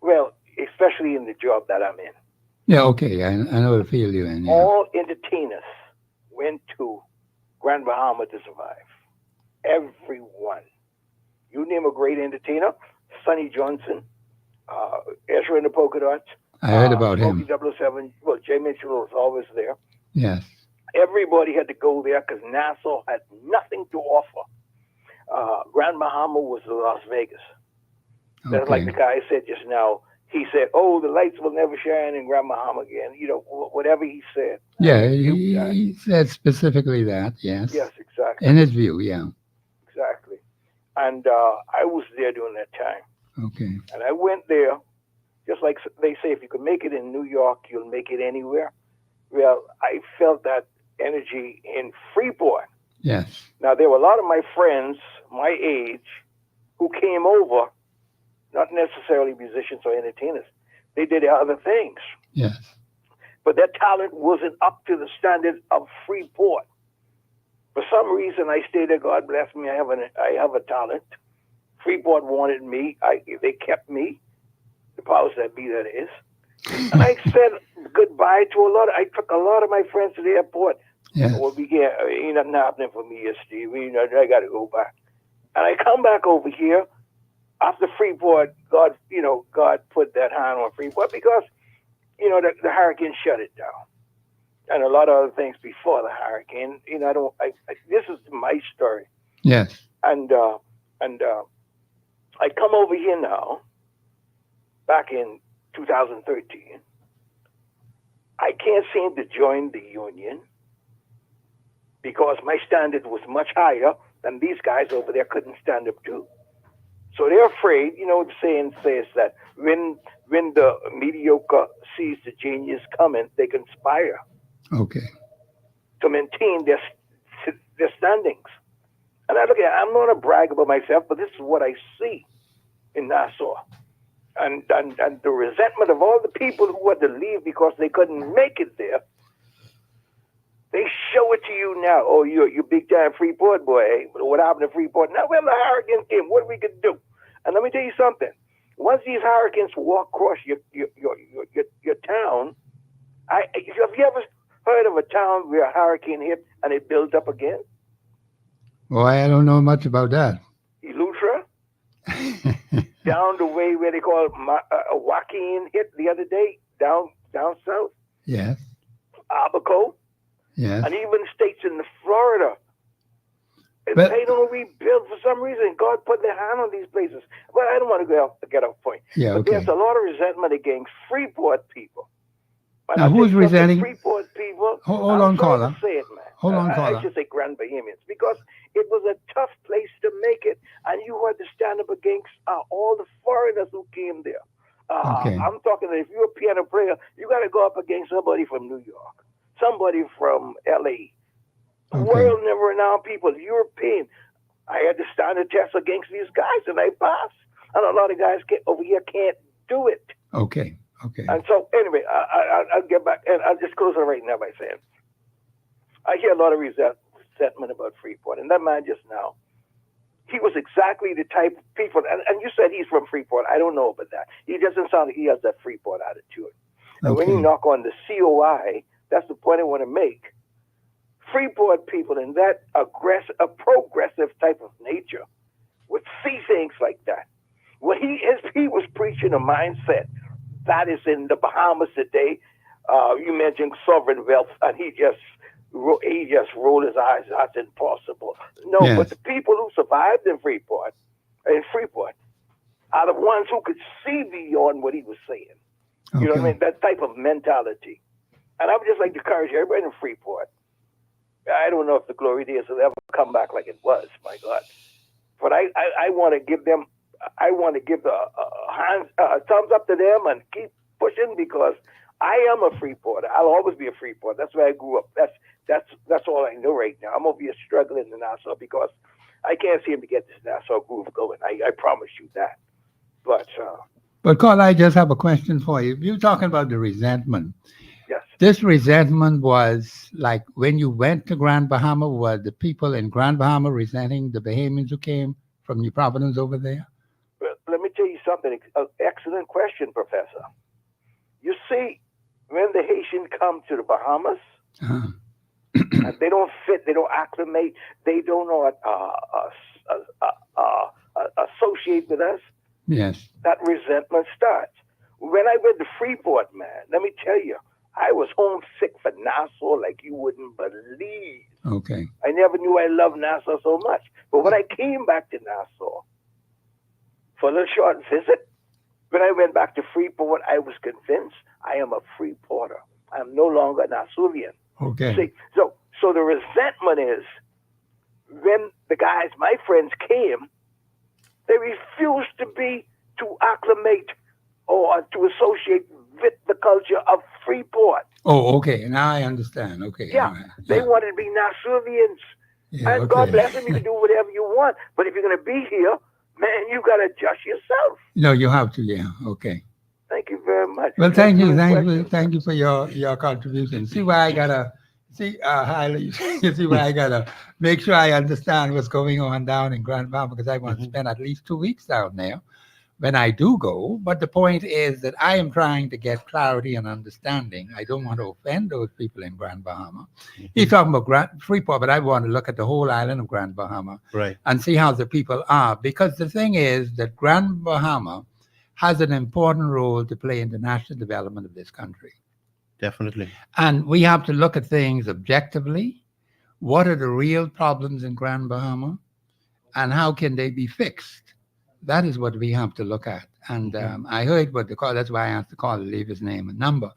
Well, especially in the job that I'm in. Yeah, okay. I know the field you're in. Yeah. All entertainers went to Grand Bahama to survive. Everyone. You name a great entertainer, Sonny Johnson, Ezra and the Polka Dots. I heard about him. Smokey 007. Well, Jay Mitchell was always there. Yes. Everybody had to go there because Nassau had nothing to offer. Grand Bahama was the Las Vegas. That's like the guy said just now. He said, "Oh, the lights will never shine in Grand Bahama again." Whatever he said. Yeah, he said specifically that. Yes. Yes, exactly. In his view, yeah. Exactly. And I was there during that time. Okay. And I went there, just like they say, if you can make it in New York, you'll make it anywhere. Well, I felt that energy in Freeport. Yes. Now, there were a lot of my friends my age who came over, not necessarily musicians or entertainers. They did other things. Yes. But their talent wasn't up to the standard of Freeport. For some reason, I stayed there. God bless me. I have a talent. Freeport wanted me. They kept me. The powers that be, that is. And I said goodbye to a lot. I took a lot of my friends to the airport. Yeah. Well, ain't nothing happening for me here, Steve. I got to go back. And I come back over here after Freeport. God put that hand on Freeport because, the hurricane shut it down. And a lot of other things before the hurricane. This is my story. Yes. And I come over here now, back in 2013. I can't seem to join the union because my standard was much higher than these guys over there couldn't stand up to. So they're afraid, the saying says that when the mediocre sees the genius coming, they conspire. Okay. To maintain their standings. And I'm not going to brag about myself, but this is what I see in Nassau. And the resentment of all the people who had to leave because they couldn't make it there, they show it to you now. Oh, you big time Freeport boy. Hey, what happened to Freeport? Now, well, the hurricane came. What are we going to do? And let me tell you something. Once these hurricanes walk across your town, have you ever heard of a town where a hurricane hit and it built up again? Well, I don't know much about that. Eleuthera? Down the way where they call Joaquin hit the other day, down south. Yes. Abaco. Yes. And even states in Florida. But they don't rebuild for some reason. God put their hand on these places. But I don't want to get off point. Yeah, but okay. There's a lot of resentment against Freeport people. And now, who's resenting? Freeport people. Hold on, caller. Say it, man. Hold on, caller. I should say Grand Bahamians, because it was a tough place to make it, and you had to stand up against all the foreigners who came there. Okay. I'm talking that if you're a piano player, you got to go up against somebody from New York, somebody from L.A., world-renowned people, European. I had to stand a test against these guys, and I passed. And a lot of guys over here can't do it. Okay. Okay. And so, anyway, I'll get back, and I'll just close it right now by saying, I hear a lot of resentment about Freeport, and that man just now, he was exactly the type of people, and you said he's from Freeport. I don't know about that. He doesn't sound like he has that Freeport attitude. And when you knock on the COI, that's the point I want to make. Freeport people in that progressive type of nature would see things like that. When he was preaching a mindset that is in the Bahamas today. You mentioned sovereign wealth, and he just rolled his eyes. That's impossible. No, yes. But the people who survived in Freeport are the ones who could see beyond what he was saying. Okay. You know what I mean? That type of mentality. And I would just like to encourage everybody in Freeport. I don't know if the glory days will ever come back like it was, my God. But I want to give them, I want to give the thumbs up to them and keep pushing, because I am a Freeporter. I'll always be a Freeporter. That's where I grew up. That's all I know right now. I'm over here struggling in Nassau because I can't seem to get this Nassau groove going. I promise you that. But Carl, I just have a question for you. You're talking about the resentment. Yes. This resentment was like when you went to Grand Bahama, were the people in Grand Bahama resenting the Bahamians who came from New Providence over there? Let me tell you something. Excellent question, Professor. You see, when the Haitians come to the Bahamas, and they don't fit, they don't acclimate, they don't associate with us, yes, that resentment starts. When I went to Freeport, man, let me tell you, I was homesick for Nassau like you wouldn't believe. Okay. I never knew I loved Nassau so much. But when I came back to Nassau for a little short visit, when I went back to Freeport, I was convinced I am a Freeporter. I'm no longer a Nassauian. Okay. See, so the resentment is when the guys, my friends, came, they refused to acclimate or to associate with the culture of Freeport. Oh, okay. Now I understand. Okay. Yeah. Right. They wanted to be Nassauians. Yeah, and okay. God bless them, you can do whatever you want. But if you're going to be here, man, you got to adjust yourself. No, you have to. Yeah. Okay. Thank you very much. Well, thank you for your contribution. See why I got a See, Haile, you see where I gotta make sure I understand what's going on down in Grand Bahama because I want to spend at least 2 weeks down there when I do go. But the point is that I am trying to get clarity and understanding. I don't want to offend those people in Grand Bahama. He's talking about Freeport, but I want to look at the whole island of Grand Bahama Right. and see how the people are. Because the thing is that Grand Bahama has an important role to play in the national development of this country. Definitely. And we have to look at things objectively. What are the real problems in Grand Bahama? And how can they be fixed? That is what we have to look at. And I heard what the call, that's why I asked the caller to leave his name and number.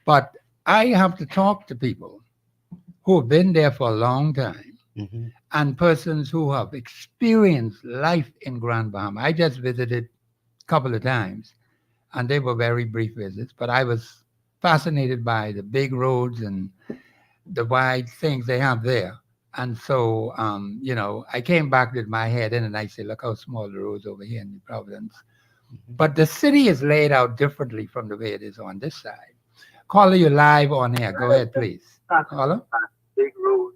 But I have to talk to people who have been there for a long time and persons who have experienced life in Grand Bahama. I just visited a couple of times and they were very brief visits, but I was fascinated by the big roads and the wide things they have there. And so, I came back with my head in and I said, look how small the roads over here in Providence. But the city is laid out differently from the way it is on this side. Caller, you're live on air. Go ahead, please. Caller? Big road.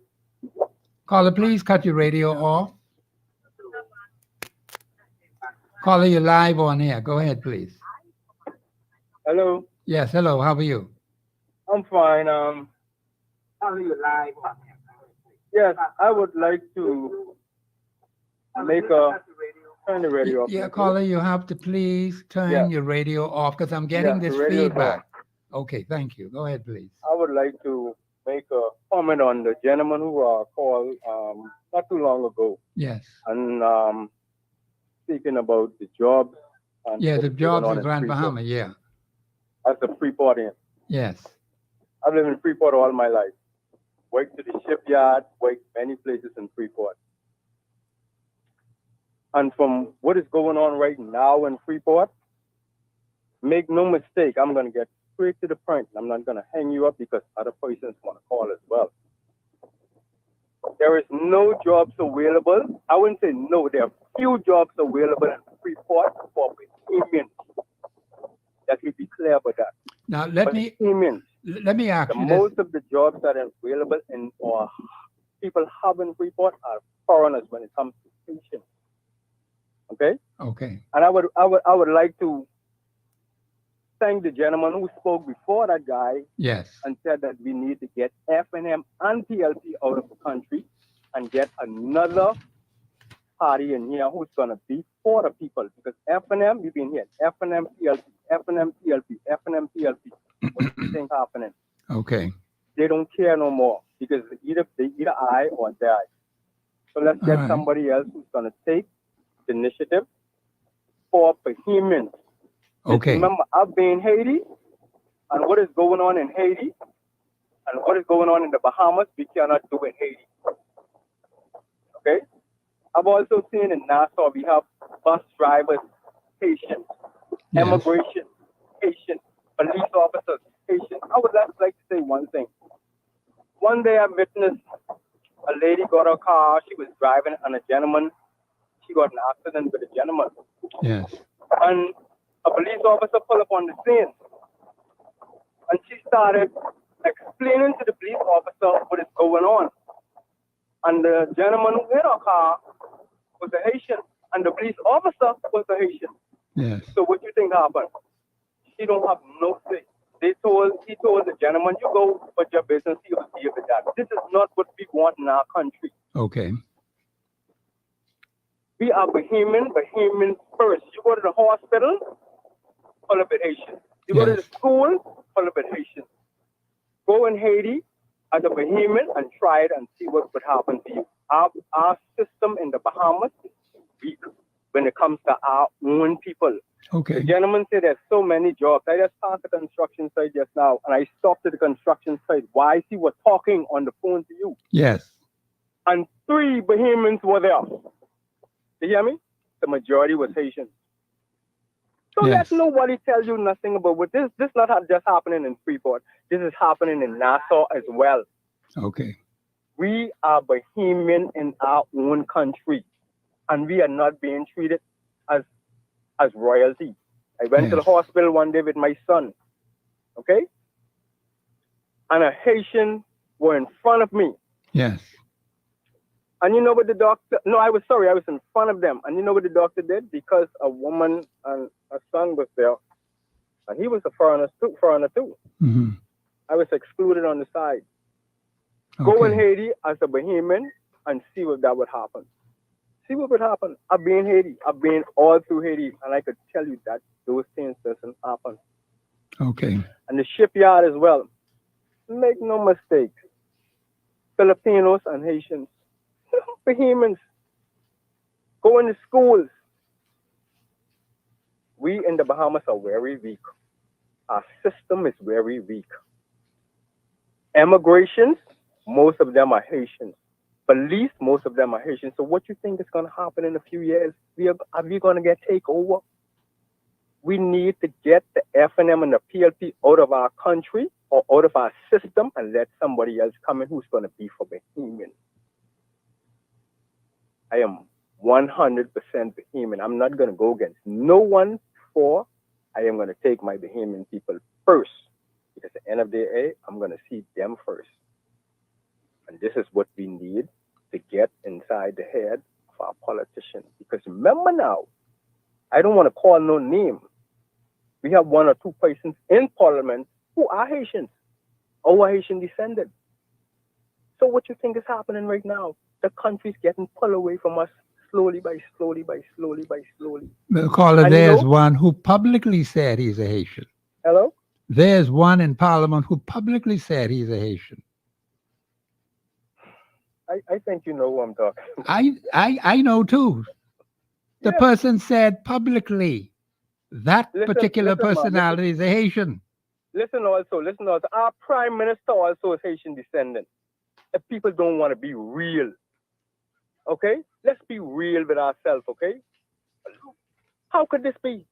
Caller, please cut your radio off. Caller, you're live on air. Go ahead, please. Hello. Yes, hello. How are you? I'm fine. Yes, I would like to turn the radio off. Yeah, caller, you have to please turn your radio off because I'm getting this the radio is feedback. Okay, thank you. Go ahead, please. I would like to make a comment on the gentleman who called not too long ago. Yes. And speaking about the jobs. And Yeah, the jobs in Grand Freeport. Bahama, yeah. As a Freeportian. Yes. I've lived in Freeport all my life. Worked to the shipyard, worked many places in Freeport. And from what is going on right now in Freeport, make no mistake, I'm going to get straight to the point. I'm not going to hang you up because other persons want to call as well. There is no jobs available. I wouldn't say no. There are few jobs available in Freeport for Bahamians. That we be clear about that. Now let me ask you this. Most of the jobs that are available or people have in Freeport are foreigners when it comes to teaching. Okay. Okay. And I would like to thank the gentleman who spoke before that guy. Yes. And said that we need to get F&M and PLP out of the country and get another party in here who's gonna be for the people, because F&M, we've been here, F&M PLP, F&M PLP, F&M PLP. What do you think happening? Okay. They don't care no more because they either I or die. So let's get somebody else who's gonna take the initiative for Bahamians. Okay. Remember, I've been in Haiti, and what is going on in Haiti, and what is going on in the Bahamas, we cannot do in Haiti. Okay? I've also seen in Nassau, we have bus drivers, Haitians, immigration, Haitians, police officers, Haitians. I would like to say one thing. One day I witnessed a lady got her car, she was driving, and a gentleman, she got an accident with a gentleman. Yes. And a police officer pulled up on the scene. And she started explaining to the police officer what is going on. And the gentleman who hit her car was a Haitian, and the police officer was a Haitian. Yes. So what do you think happened? She don't have no say. He told the gentleman, you go with your business, he will deal with that. This is not what we want in our country. Okay. We are Bahamian first. You go to the hospital, full of it Haitian. You go to the school, full of it Haitian. Go in Haiti as a Bahamian and try it and see what would happen to you. Our system in the Bahamas is weak when it comes to our own people. Okay. The gentleman said there's so many jobs. I just passed the construction site just now, and I stopped at the construction site while he was talking on the phone to you. Yes. And 3 Bahamians were there. You hear me? The majority was Haitian. So let nobody tell you nothing about what this not just happening in Freeport. This is happening in Nassau as well. Okay. We are Bahamian in our own country, and we are not being treated as royalty. I went to the hospital one day with my son, okay? And a Haitian were in front of me. Yes. And you know what the doctor, no, I was in front of them. And you know what the doctor did? Because a woman and a son was there, and he was a foreigner too. Mm-hmm. I was excluded on the side. Okay. Go in Haiti as a Bahamian and see what that would happen. See what would happen. I've been in Haiti. I've been all through Haiti, and I could tell you that those things doesn't happen. Okay. And the shipyard as well. Make no mistake. Filipinos and Haitians, Bahamians, go into schools. We in the Bahamas are very weak. Our system is very weak. Immigrations, most of them are Haitians. Police, most of them are Haitians. So what you think is going to happen in a few years? Are we going to get take over? We need to get the FNM and the PLP out of our country or out of our system and let somebody else come in who's going to be for Bahamian. I am 100% Bahamian. I'm not going to go against no one for. I am going to take my Bahamian people first. Because at the end of the day, I'm going to see them first. And this is what we need to get inside the head of our politicians. Because remember now, I don't want to call no name. We have one or two persons in parliament who are Haitians or Haitian descended. So what you think is happening right now? The country's getting pulled away from us slowly by slowly. Well, caller, there's one who publicly said he's a Haitian. Hello? There's one in Parliament who publicly said he's a Haitian. I think you know who I'm talking about. I know too. The person said publicly that particular personality is a Haitian. Listen also. Our prime minister also is Haitian descendant. If people don't want to be real, okay? Let's be real with ourselves, okay? How could this be?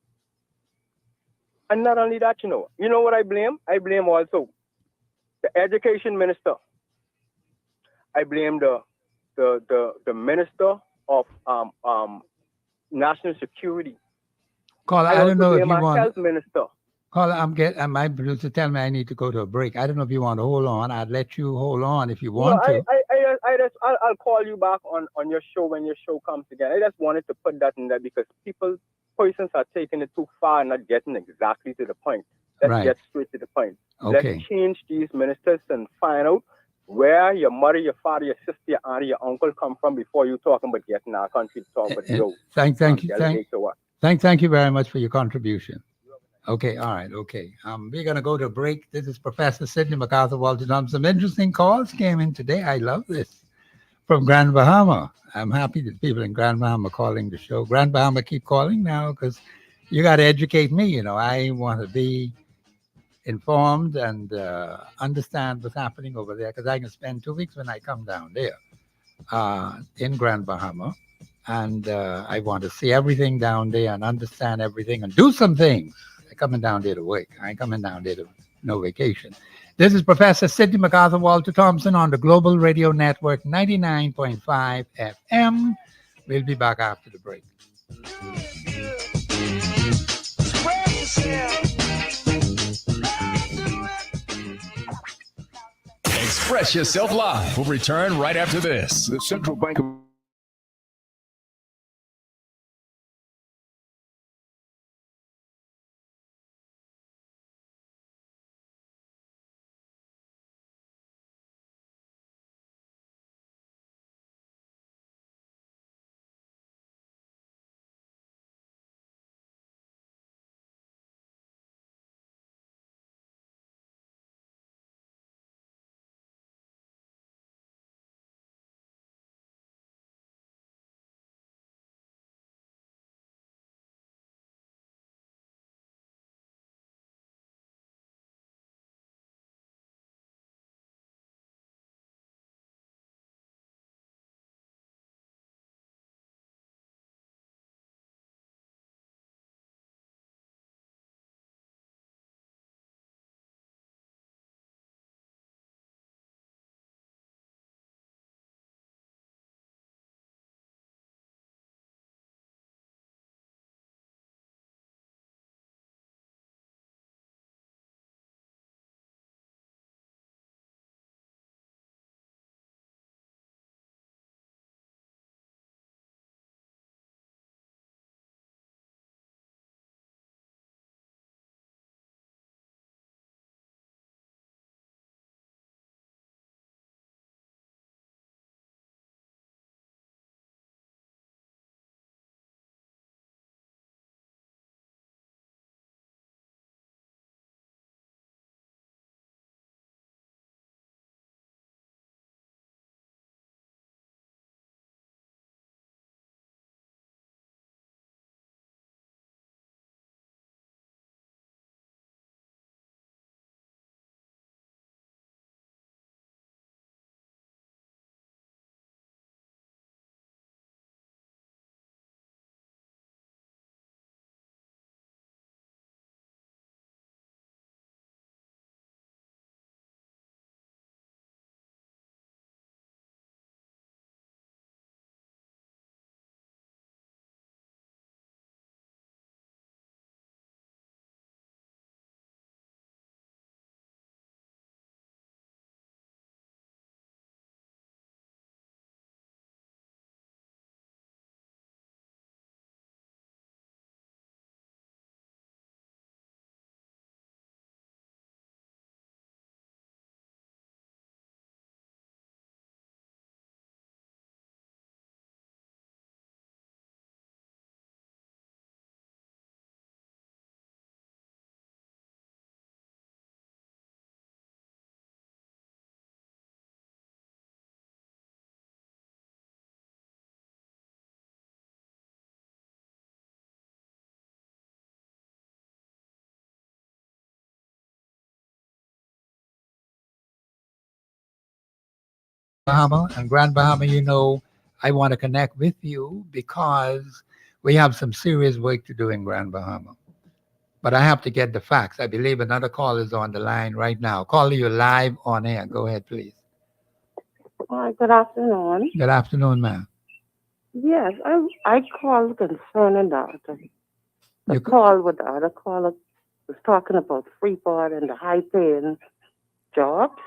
And not only that, you know what I blame? I blame also the education minister. I blame the minister of national security. Caller, I don't know if you want. Health minister. Caller, my producer tell me I need to go to a break. I don't know if you want to hold on. I'd let you hold on if you want to. I'll call you back on your show when your show comes again. I just wanted to put that in there because persons are taking it too far and not getting exactly to the point. Let's get straight to the point. Okay. Let's change these ministers and find out where your mother, your father, your sister, your aunt, your uncle come from before you talking about getting our country to talk about yo. Thank you very much for your contribution. Okay, all right, okay. We're going to go to a break. This is Professor Sidney MacArthur Walter Thompson. Some interesting calls came in today. I love this. From Grand Bahama. I'm happy that people in Grand Bahama are calling the show. Grand Bahama, keep calling now because you got to educate me. I want to be informed and understand what's happening over there because I can spend 2 weeks when I come down there in Grand Bahama. And I want to see everything down there and understand everything and do some things. I'm coming down there to work. I ain't coming down there to no vacation. This is Professor Sidney MacArthur Walter Thompson on the Global Radio Network 99.5 FM. We'll be back after the break. Express Yourself Live will return right after this. The Central Bank of Bahama. And Grand Bahama, you know, I want to connect with you because we have some serious work to do in Grand Bahama. But I have to get the facts. I believe another call is on the line right now. Call you live on air. Go ahead, please. Hi, good afternoon. Good afternoon, ma'am. Yes, I called concerning the You, call with the other caller was talking about Freeport and the high paying jobs.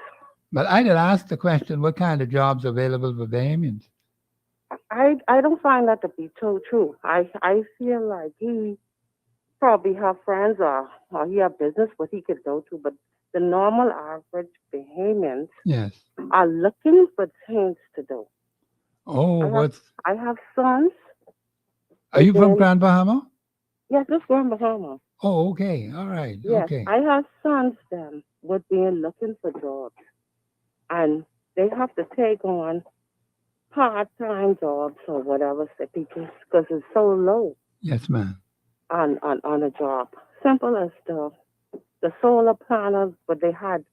but I did ask the question, what kind of jobs available for Bahamians? I don't find that to be so true. I feel like he probably have friends or he have business what he could go to, but the normal average Bahamians Yes. are looking for things to do. Oh, what's... I have sons. Are you from then- Grand Bahama? Yes, it's Grand Bahama. Oh, okay. All right. Yes, Okay. I have sons then would be looking for jobs, and they have to take on part-time jobs or whatever because it's so low Yes, ma'am. on a job. Simple as the solar panels, but they had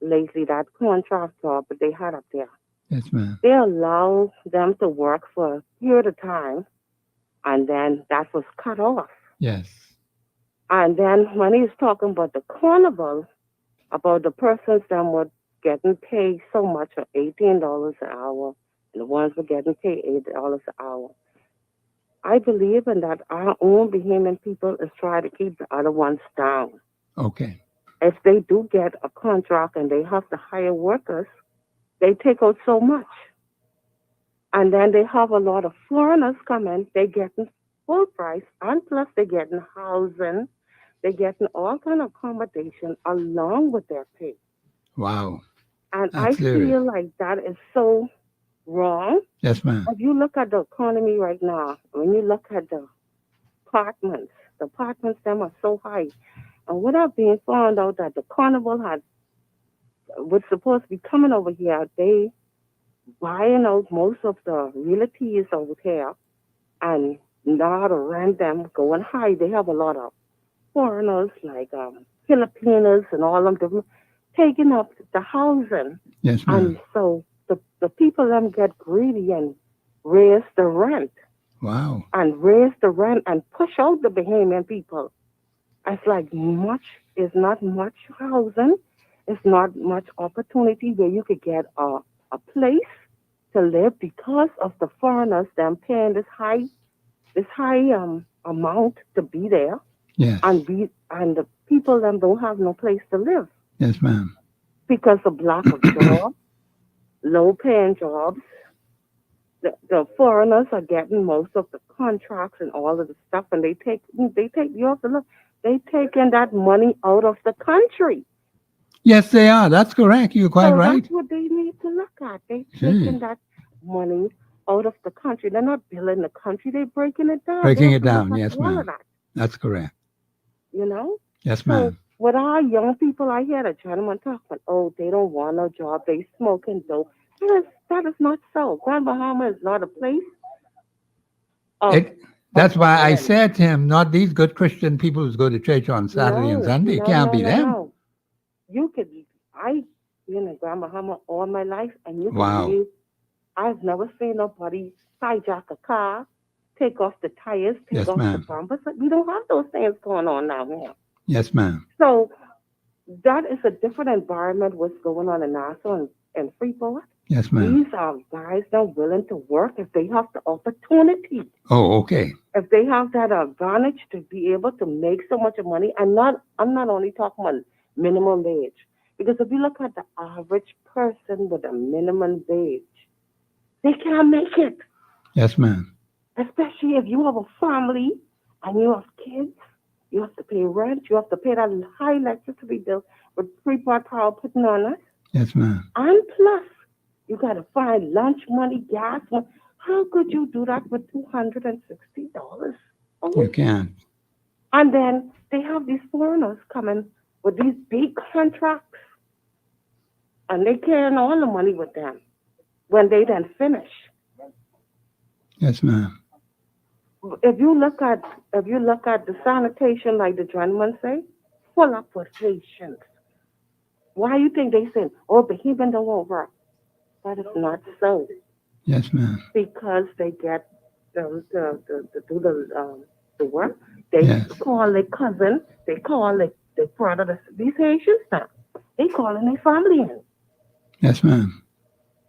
lately that contract job, but they had up there. Yes, ma'am. They allow them to work for a period of time, and then that was cut off. Yes. And then when he's talking about the carnival, about the persons that were getting paid so much, or $18 an hour, and the ones were getting paid $8 an hour. I believe in that our own Bahamian people is trying to keep the other ones down. Okay. If they do get a contract and they have to hire workers, they take out so much. And then they have a lot of foreigners come in, they getting full price, and plus they getting housing, they getting all kind of accommodation along with their pay. Wow. And That's I serious. feel like that is so wrong. Yes, ma'am. If you look at the economy right now, when you look at the apartments them are so high. And what I've been found out that the carnival was supposed to be coming over here, they buying out most of the realties over here and now to rent them going high. They have a lot of foreigners like Filipinos and all of them taking up the housing. Yes, ma'am. And so the people them get greedy and raise the rent Wow. and raise the rent and push out the Bahamian people. It's like is not much housing. It's not much opportunity where you could get a place to live because of the foreigners them paying this high amount to be there. Yes. And the people them don't have no place to live Yes, ma'am. because of lack of jobs, low paying jobs. The foreigners are getting most of the contracts and all of the stuff, and they take you have to look. They taking that money out of the country. Yes, they are. That's correct. You're quite So right. that's what they need to look at. They Gee. taking that money out of the country. They're not building the country. They're breaking it down. Breaking They it have to look down. at Yes, all of ma'am. that, That's correct. you know. Yes, So ma'am. with our young people, I hear the gentleman talking. Oh, they don't want no job. They smoking dope. That is not so. Grand Bahama is not a place. That's why I said to him, not these good Christian people who go to church on Saturday and Sunday. It can't be them. No. I've been in Grand Bahama all my life, and you Wow. can believe I've never seen nobody hijack a car, take off the tires, take Yes, off ma'am. the bumpers. We don't have those things going on now here. Yes, ma'am. So that is a different environment what's going on in Nassau and Freeport. Yes, ma'am. These are guys that are willing to work if they have the opportunity. Oh, okay. If they have that advantage to be able to make so much money, I'm not only talking about minimum wage, because if you look at the average person with a minimum wage, they can't make it. Yes, ma'am. Especially if you have a family and you have kids, you have to pay rent, you have to pay that high electricity bill with Freeport Power putting on us, Yes, ma'am. and plus you got to find lunch money, gas money. How could you do that with $260? You can't. And then they have these foreigners coming with these big contracts, and they carrying all the money with them when they then finish. Yes, ma'am. If you look at the sanitation, like the gentleman say, full up with Haitians. Why you think they say, oh, Bahamian don't want work? But it's not so Yes, ma'am. because they get to do the work. They Yes. call their cousin. They call their brother. These Haitians now. They calling their family in. Yes, ma'am.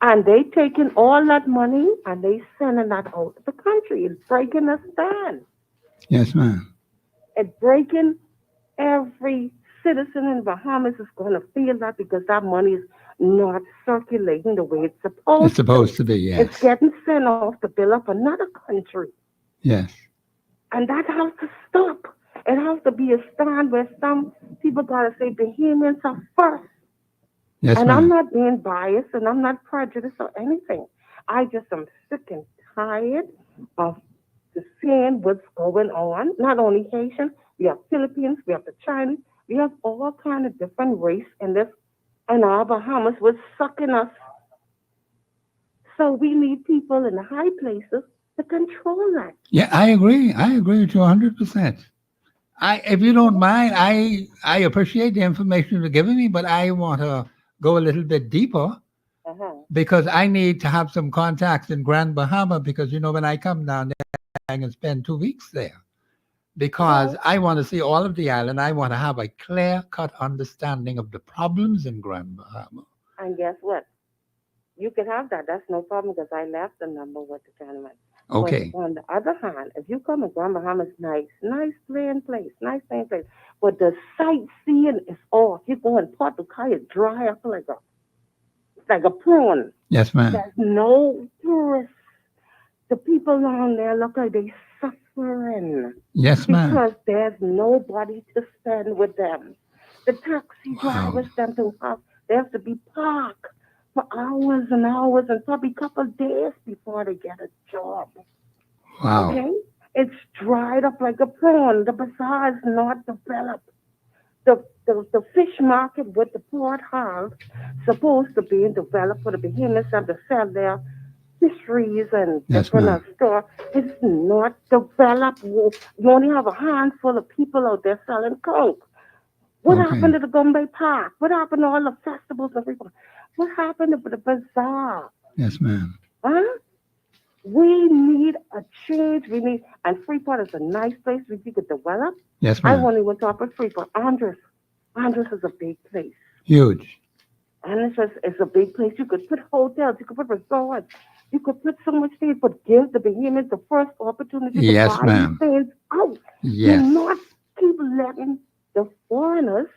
And they taking all that money and they sending that out of the country. It's breaking us down. Yes, ma'am. It's breaking every citizen in Bahamas is going to feel that because that money is not circulating the way it's supposed It's supposed to be, yes. It's getting sent off to build up another country. Yes. And that has to stop. It has to be a stand where some people got to say Bahamians are first. Yes, And I'm ma'am. not being biased and I'm not prejudiced or anything. I just am sick and tired of the seeing what's going on. Not only Haitian, we have Philippines, we have the Chinese, we have all kind of different race in this, and our Bahamas was sucking us. So we need people in the high places to control that. Yeah, I agree. I agree with you 100%. If you don't mind, I appreciate the information you're giving me, but I want to go a little bit deeper because I need to have some contacts in Grand Bahama because, when I come down there, I can spend 2 weeks there because I want to see all of the island. I want to have a clear-cut understanding of the problems in Grand Bahama. And guess what? You can have that. That's no problem because I left the number with the gentleman. Okay. But on the other hand, if you come to Grand Bahamas, nice plain place. But the sightseeing is off. You go in Port Lucaya, dry up like a prawn. Yes, ma'am. There's no tourists. The people down there look like they suffering. Yes, ma'am. Because there's nobody to spend with them. The taxi drivers, they have to be parked for hours and hours and probably a couple of days before they get a job. Wow. Okay? It's dried up like a prawn. The bazaar is not developed. The fish market with the port hall supposed to be developed for the Bahamians have to sell their fisheries and different stores. It's not developed. You only have a handful of people out there selling coke. What happened to the Gombe Park? What happened to all the festivals and everything? What happened to the bazaar? Yes, ma'am. Huh? We need a change. And Freeport is a nice place where you could develop. Yes, I ma'am. only went to Upper Freeport. Andres is a big place. Huge. Andres is a big place. You could put hotels. You could put resorts. You could put so much things, but give the Bahamians the first opportunity Yes, to buy ma'am. these things out. Yes. Do not keep letting the foreigners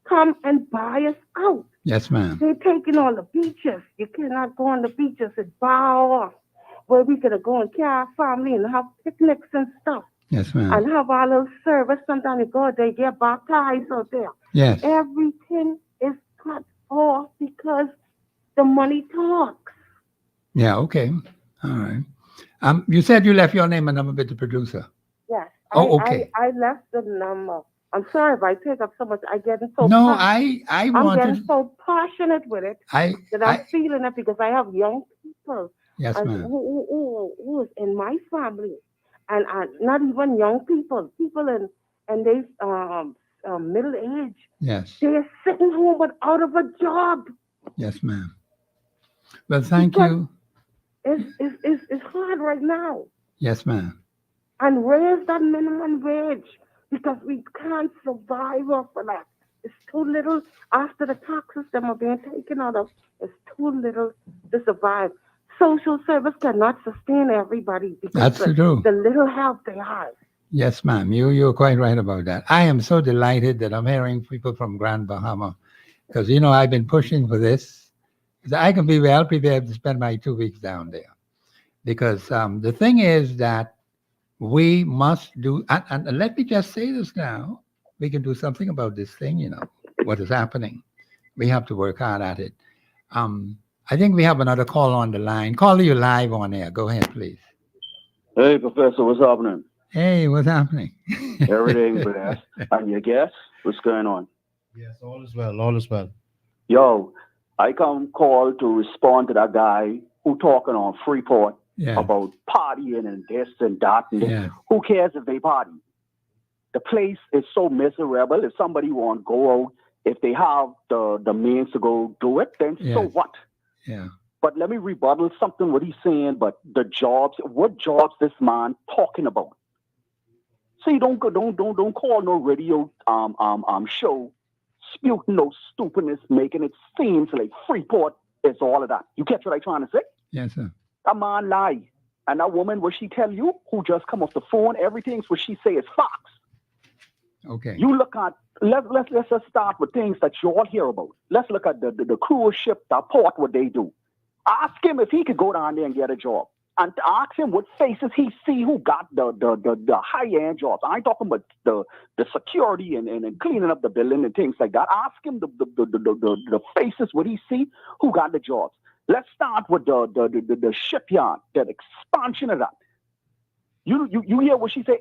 come and buy us out. Yes, ma'am. They're taking all the beaches. You cannot go on the beaches and bow off where we could go and carry our family and have picnics and stuff. Yes, ma'am. And have our little service. Sometimes you go, they get baptized out there. Yes. Everything is cut off because the money talks. Yeah, okay. All right. You said you left your name and number with the producer. Yes. Oh, okay. I left the number. I'm sorry if I take up so much. I'm getting so No, passionate. I'm I'm getting so passionate with it I that I'm feeling it because I have young people Yes, ma'am. who is in my family, and not even young people in they middle age. Yes. They're sitting home but out of a job. Yes, ma'am. Well, thank you. It's hard right now. Yes, ma'am. And raise that minimum wage because we can't survive off of that. It's too little after the taxes that are being taken out of. It's too little to survive. Social service cannot sustain everybody because That's true. the little help they have. Yes, ma'am. You're quite right about that. I am so delighted that I'm hearing people from Grand Bahama because, I've been pushing for this. I can be well prepared to spend my 2 weeks down there because the thing is that we must do, and let me just say this now, we can do something about this thing, what is happening. We have to work hard at it. I think we have another call on the line. Call you live on air. Go ahead, please. Hey, Professor, what's happening? Hey, what's happening? Everything, bless. And your guest, what's going on? Yes, all is well. All is well. Yo, I come call to respond to that guy who talking on Freeport about partying and this and that. And this. Who cares if they party? The place is so miserable. If somebody want to go out, if they have the means to go do it, then so what? Yeah. But let me rebuttal something what he's saying. But the jobs, what jobs this man talking about? See, don't call no radio show spewing no stupidness, making it seem like Freeport is all of that. You catch what I'm trying to say? Yes, sir. That man lie. And that woman, what she tell you, who just come off the phone, everything's what she say is facts. Okay. You look at, let's just start with things that you all hear about. Let's look at the cruise ship, the port, what they do. Ask him if he could go down there and get a job. And ask him what faces he see who got the high-end jobs. I ain't talking about the security and cleaning up the building and things like that. Ask him the faces what he see who got the jobs. Let's start with the shipyard, that expansion of that. You hear what she say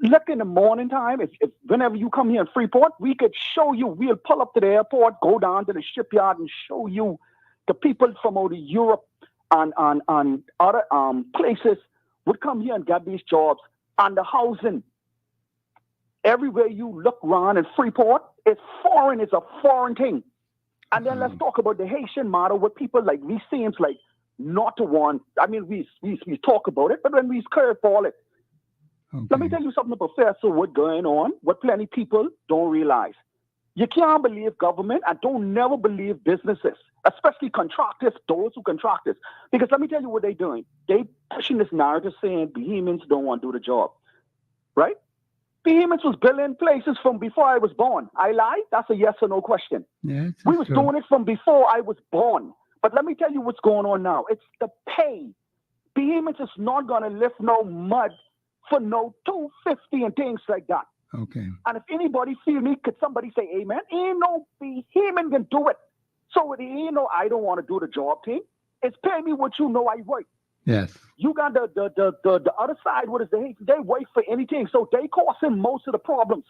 look in the morning time, if whenever you come here in Freeport, we could show you, we'll pull up to the airport, go down to the shipyard and show you the people from over Europe and other places would come here and get these jobs. And the housing, everywhere you look around in Freeport, it's a foreign thing. And then let's talk about the Haitian model with people like we seems like not to want. I mean, we talk about it, but when we curveball it. Okay. Let me tell you something, Professor, what's going on, what plenty people don't realize. You can't believe government and don't never believe businesses, especially contractors, those who contractors. Because let me tell you what they're doing. They pushing this narrative saying Bohemians don't want to do the job, right? Bohemians was building places from before I was born. I lie? That's a yes or no question. Yeah, we was doing it from before I was born. But let me tell you what's going on now. It's the pay. Bohemians is not going to lift no mud for no $250 and things like that. Okay. And if anybody feel me, could somebody say amen? Ain't no Bohemian can do it. So it ain't no I don't want to do the job thing. It's pay me what you know I work. Yes. You got the other side, what is they wait for anything. So they causing most of the problems.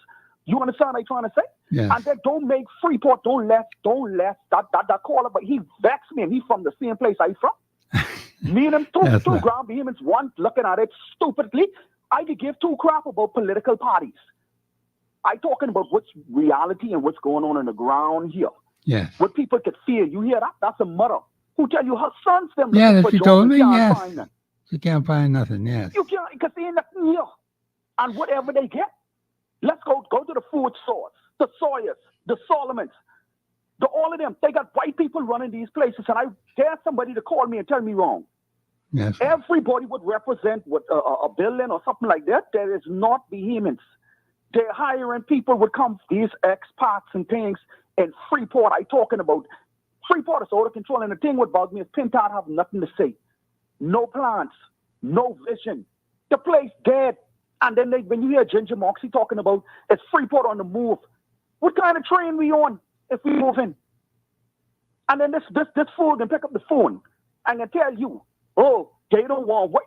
You understand what I'm trying to say? Yes. And then don't make Freeport, don't let that caller, but he vexed me and he from the same place I from. Me and him, two ground Bohemians, one looking at it stupidly. I could give two crap about political parties. I talking about what's reality and what's going on the ground here. Yes. What people could feel. You hear that? That's a mother who tell you her sons them. Yeah, she told me, yes. Find she can't find nothing, yes. You can't, because they ain't nothing here. And whatever they get, let's go to the food stores, the Sawyers, the Solomons, all of them. They got white people running these places, and I dare somebody to call me and tell me wrong. Yes. Everybody would represent what a building or something like that. There is not Bohemians. They're hiring people would come, these expats and things, and Freeport, I talking about. Freeport is out of control, and the thing what bugs me is Pintard have nothing to say. No plans, no vision. The place dead. And then when you hear Ginger Moxie talking about it's Freeport on the move, what kind of train we on if we move in? And then this fool can pick up the phone and can tell you, oh, they don't want what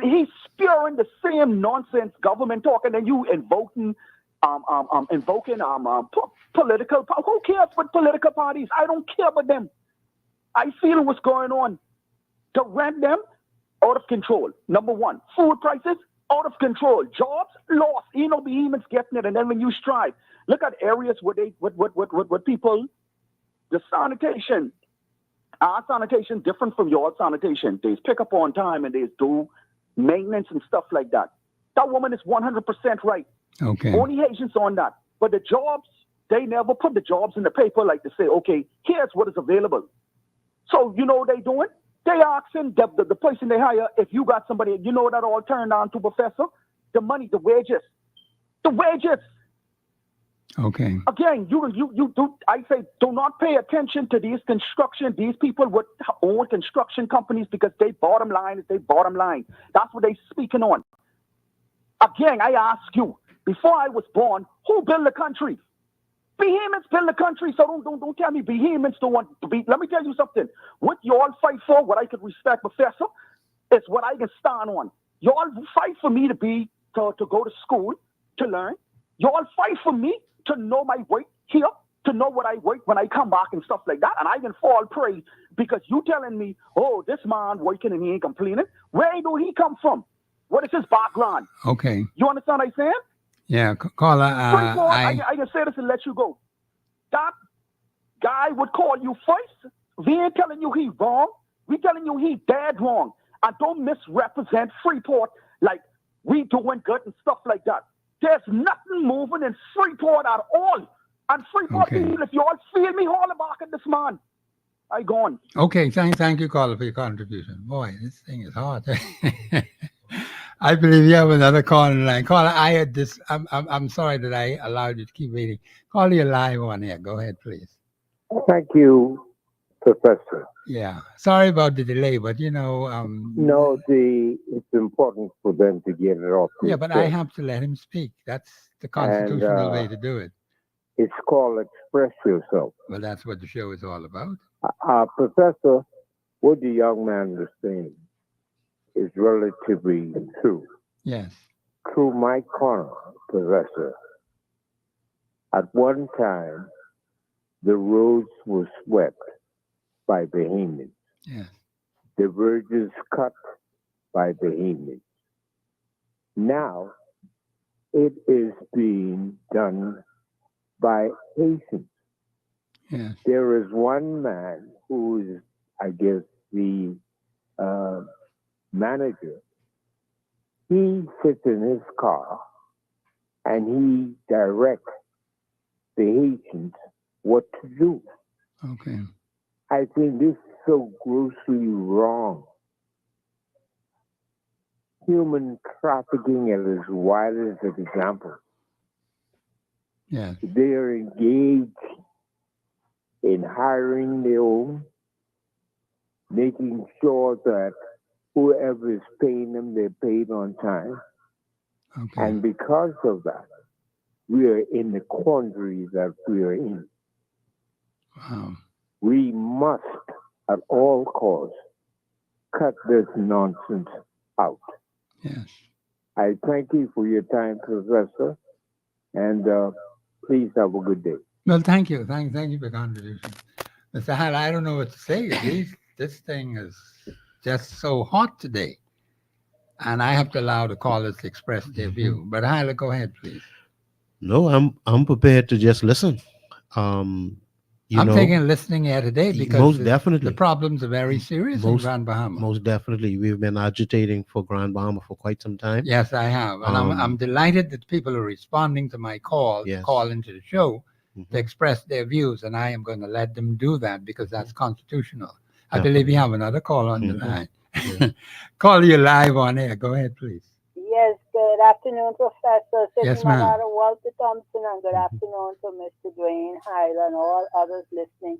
he's spewing the same nonsense government talking, and you invoking political. Who cares what political parties? I don't care about them. I feel what's going on. To rent them out of control. Number one, food prices out of control. Jobs lost. You know, Bohemians getting it, and then when you strive, look at areas where they what people, the sanitation. Our sanitation different from your sanitation. They pick up on time and they do maintenance and stuff like that. That woman is 100% right. Okay. Only Haitians on that. But the jobs, they never put the jobs in the paper like to say, okay, here's what is available. So you know what they doing? They asking the person they hire, if you got somebody, you know that all turned on to, Professor? The money, the wages. The wages. Okay. Again, you do. I say, do not pay attention to these people with own construction companies, because they bottom line is they bottom line. That's what they speaking on. Again, I ask you, before I was born, who built the country? Bohemians built the country, so don't tell me Bohemians don't want to be. Let me tell you something. What you all fight for, what I could respect, Professor, is what I can stand on. You all fight for me to go to school to learn. You all fight for me to know my work here, to know what I work when I come back and stuff like that. And I can fall prey because you telling me, oh, this man working and he ain't complaining. Where do he come from? What is his background? Okay. You understand what I'm saying? Yeah, caller. I can say this and let you go. That guy would call you first. We ain't telling you he wrong. We telling you he dead wrong. And don't misrepresent Freeport like we doing good and stuff like that. There's nothing moving in Freeport at all. And Freeport people, if you all feel me, haul back at this man. I gone. Okay, thank you, caller, for your contribution. Boy, this thing is hard. I believe you have another call in the line. Caller, I had this. I'm sorry that I allowed you to keep waiting. Call you live on here. Go ahead, please. Thank you, Professor. Yeah, sorry about the delay, but no, it's important for them to get it off. Yeah, but I have to let him speak. That's the constitutional way to do it. It's called express yourself. Well, that's what the show is all about. Professor, what the young man was saying is relatively true. Yes. Through my corner, Professor, at one time, the roads were swept by Bahamians. Yes. The verges cut by Bahamians. Now, it is being done by Haitians. Yes. There is one man who is, I guess, the manager. He sits in his car and he directs the Haitians what to do. Okay. I think this is so grossly wrong. Human trafficking at its widest example. Yes. They are engaged in hiring their own, making sure that whoever is paying them, they're paid on time. Okay. And because of that, we are in the quandary that we are in. Wow. We must, at all costs, cut this nonsense out. Yes. I thank you for your time, Professor, and please have a good day. Well, thank you. Thank you for your contribution. Mr. Hall, I don't know what to say. This thing is just so hot today. And I have to allow the callers to express their view. But Hall, go ahead, please. No, I'm prepared to just listen. I'm taking listening here today because most definitely the problems are very serious in Grand Bahama. Most definitely. We've been agitating for Grand Bahama for quite some time. Yes, I have. And I'm delighted that people are responding to my call to call into the show to express their views. And I am going to let them do that because that's constitutional. I believe you have another call on the line. Call you live on air. Go ahead, please. Yes, good afternoon, Professor Yes, ma'am. Madam Walter Thompson, and good afternoon to Mr. Dwayne Hyde and all others listening.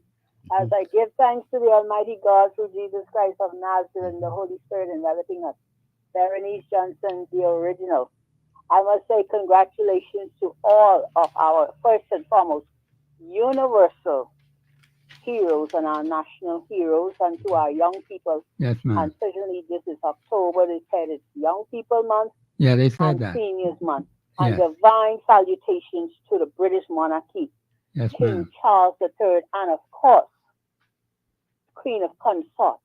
As I give thanks to the Almighty God through Jesus Christ of Nazareth and the Holy Spirit enveloping us, Berenice Johnson, the original, I must say congratulations to all of our, first and foremost, universal heroes and our national heroes, and to our young people. Yes, ma'am. And certainly this is October, they said it's Young People Month. Yeah, they said and that. Seniors Month. And Yes. divine salutations to the British monarchy, Yes, King ma'am. Charles III, and of course, Queen of Consort,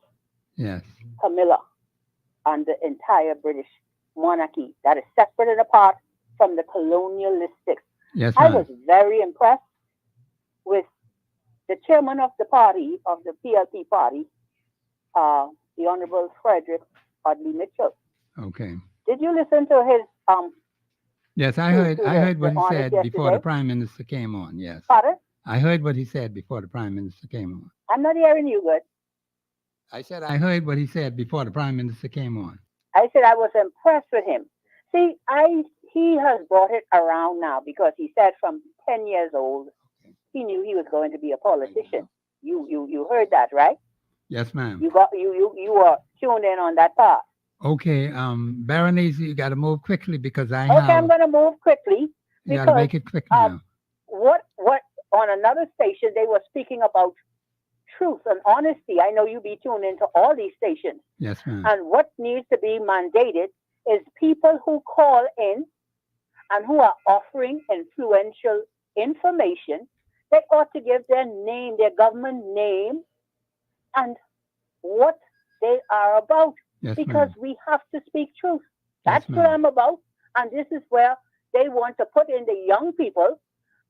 Yes. Camilla, and the entire British monarchy that is separate and apart from the colonialistic. Yes, I ma'am. was very impressed with the chairman of the party, of the PLP party, the Honorable Frederick Audley Mitchell. Okay. Did you listen to his Yes, I heard what he said before the Prime Minister came on. Yes. Pardon? I heard what he said before the Prime Minister came on. I'm not hearing you good. I said I heard what he said before the Prime Minister came on. I said I was impressed with him. See, he has brought it around now because he said from 10 years old, he knew he was going to be a politician. You heard that, right? Yes, ma'am. You were tuned in on that part. Okay, Berenice, you got to move quickly because I Okay, I'm going to move quickly. You got to make it quick now. What on another station they were speaking about truth and honesty. I know you be tuned into all these stations. Yes, ma'am. And what needs to be mandated is people who call in and who are offering influential information. They ought to give their name, their government name, and what they are about. Yes, because ma'am. we have to speak truth. Yes, That's what I'm about. And this is where they want to put in the young people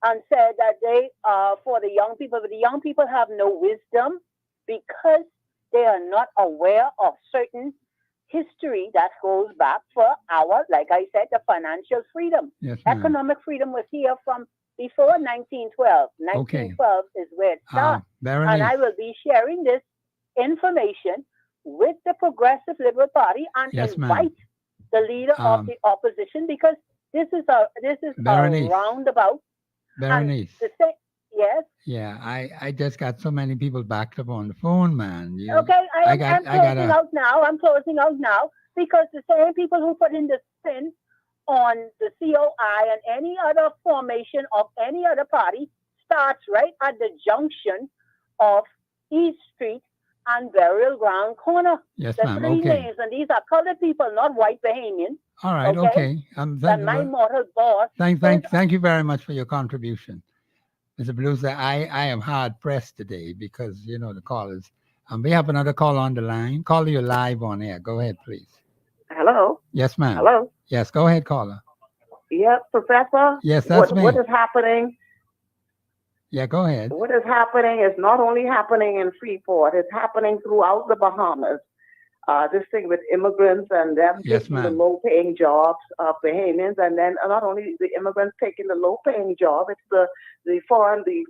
and say that they are for the young people, but the young people have no wisdom. because they are not aware of certain history that goes back for our, like I said, the financial freedom. Yes, ma'am. Economic freedom was here from before 1912. 1912 is where it starts. And I will be sharing this information with the Progressive Liberal Party and invite the leader of the opposition, because this is a roundabout. Berenice. Yes. Yeah, I just got so many people backed up on the phone, man. Okay, I'm closing out now. I'm closing out now because the same people who put in the spin on the COI and any other formation of any other party starts right at the junction of East Street and Burial Ground Corner. Yes, the ma'am. three Okay. names, and these are colored people, not white Bahamians. All right. Okay. And my mortal boss. Thank you very much for your contribution, Mr. Belusa. I am hard pressed today because the callers. We have another call on the line. Caller, you're live on air. Go ahead, please. Hello. Yes, ma'am. Hello. Yes, go ahead, caller. Yes, Professor. Yes, that's me. What is happening? Yeah, go ahead. What is happening is not only happening in Freeport, it's happening throughout the Bahamas. This thing with immigrants and them taking the low-paying jobs of Bahamians, and then not only the immigrants taking the low-paying job, it's the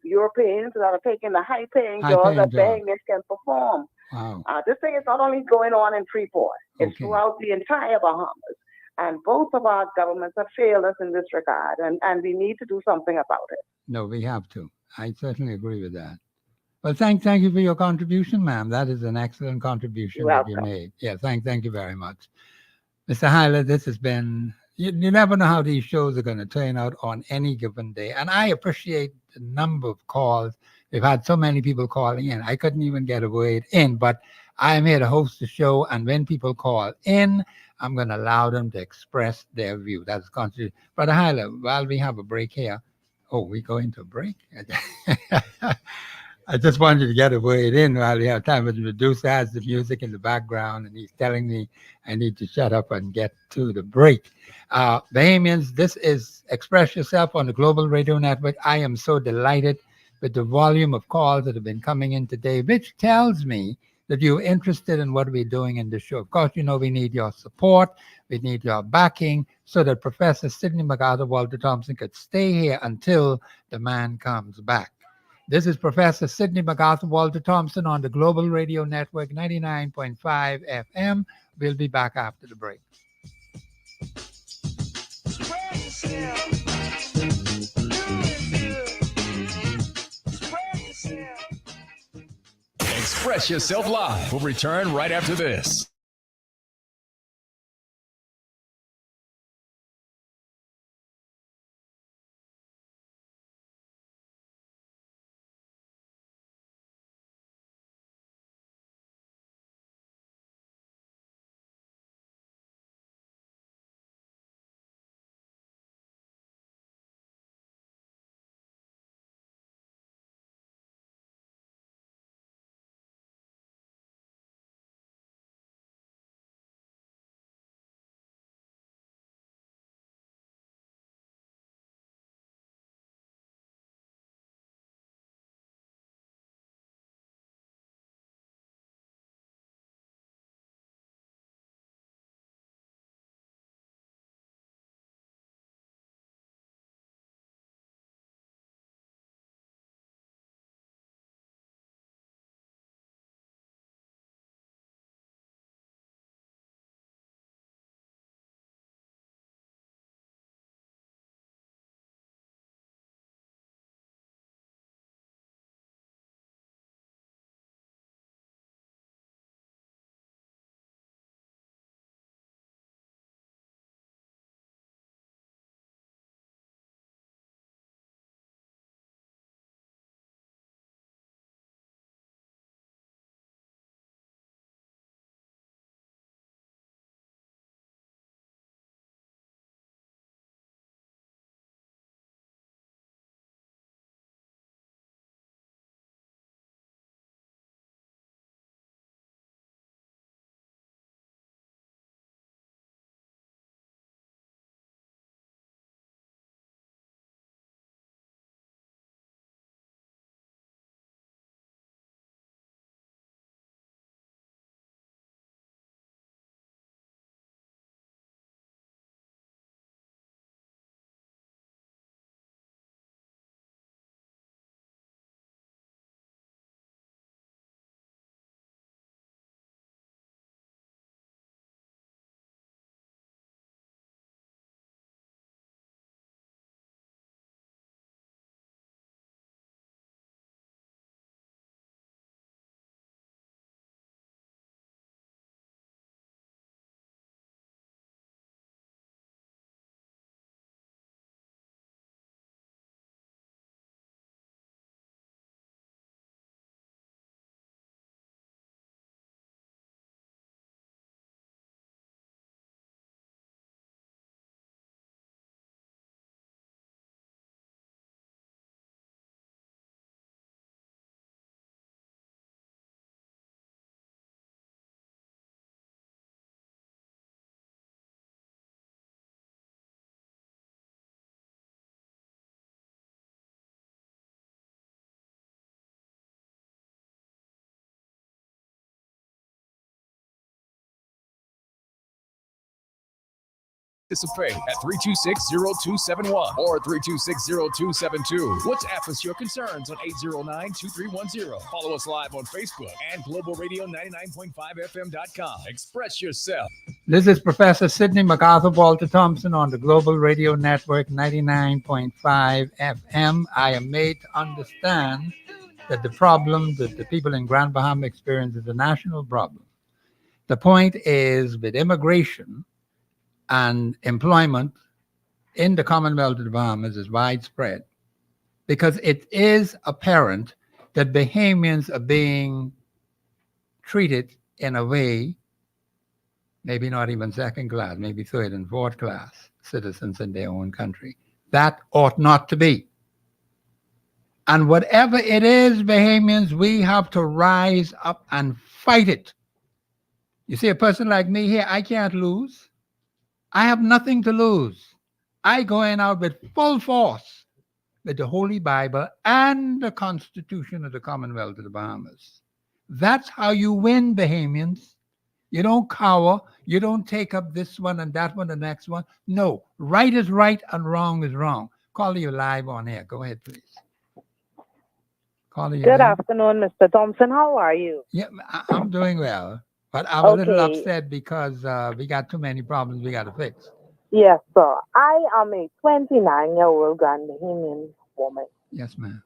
Europeans that are taking the high-paying jobs that Bahamians can perform. Wow. This thing is not only going on in Freeport, it's throughout the entire Bahamas. And both of our governments have failed us in this regard, and we need to do something about it. No, we have to. I certainly agree with that. Well, thank you for your contribution, ma'am. That is an excellent contribution that you made. Yeah, thank you very much. Mr. Hyler, this has been, you never know how these shows are going to turn out on any given day. And I appreciate the number of calls. We've had so many people calling in. I couldn't even get a word in, but I am here to host the show. And when people call in, I'm going to allow them to express their view. That's constitution. Brother Hyler, while we have a break here, we go into a break? I just wanted to get a word in while we have time. But the producer has the music in the background, and he's telling me I need to shut up and get to the break. Bahamians, this is Express Yourself on the Global Radio Network. I am so delighted with the volume of calls that have been coming in today, which tells me that you're interested in what we're doing in the show. Of course, we need your support. We need your backing so that Professor Sidney MacArthur Walter Thompson could stay here until the man comes back. This is Professor Sidney MacArthur Walter Thompson on the Global Radio Network, 99.5 FM. We'll be back after the break. Express Yourself Live will return right after this. Participate at 326-0271 or 326-0272. WhatsApp us your concerns on 809-2310. Follow us live on Facebook and globalradio99.5fm.com. Express yourself. This is Professor Sidney MacArthur Walter Thompson on the Global Radio Network 99.5 FM. I am made to understand that the problem that the people in Grand Bahama experience is a national problem. The point is, with immigration and employment in the Commonwealth of the Bahamas is widespread, because it is apparent that Bahamians are being treated in a way, maybe not even second class, maybe third and fourth class citizens in their own country. That ought not to be. And whatever it is, Bahamians, we have to rise up and fight it. You see, a person like me here, I can't lose. I have nothing to lose. I go in out with full force with the Holy Bible and the Constitution of the Commonwealth of the Bahamas. That's how you win, Bahamians. You don't cower. You don't take up this one and that one, the next one. No, right is right and wrong is wrong. Call you live on air. Go ahead, please. Good afternoon, Mr. Thompson. How are you? Yeah, I'm doing well. But I'm a little upset because we got too many problems we got to fix. Yes, sir. I am a 29-year-old Grand Bahamian woman. Yes, ma'am.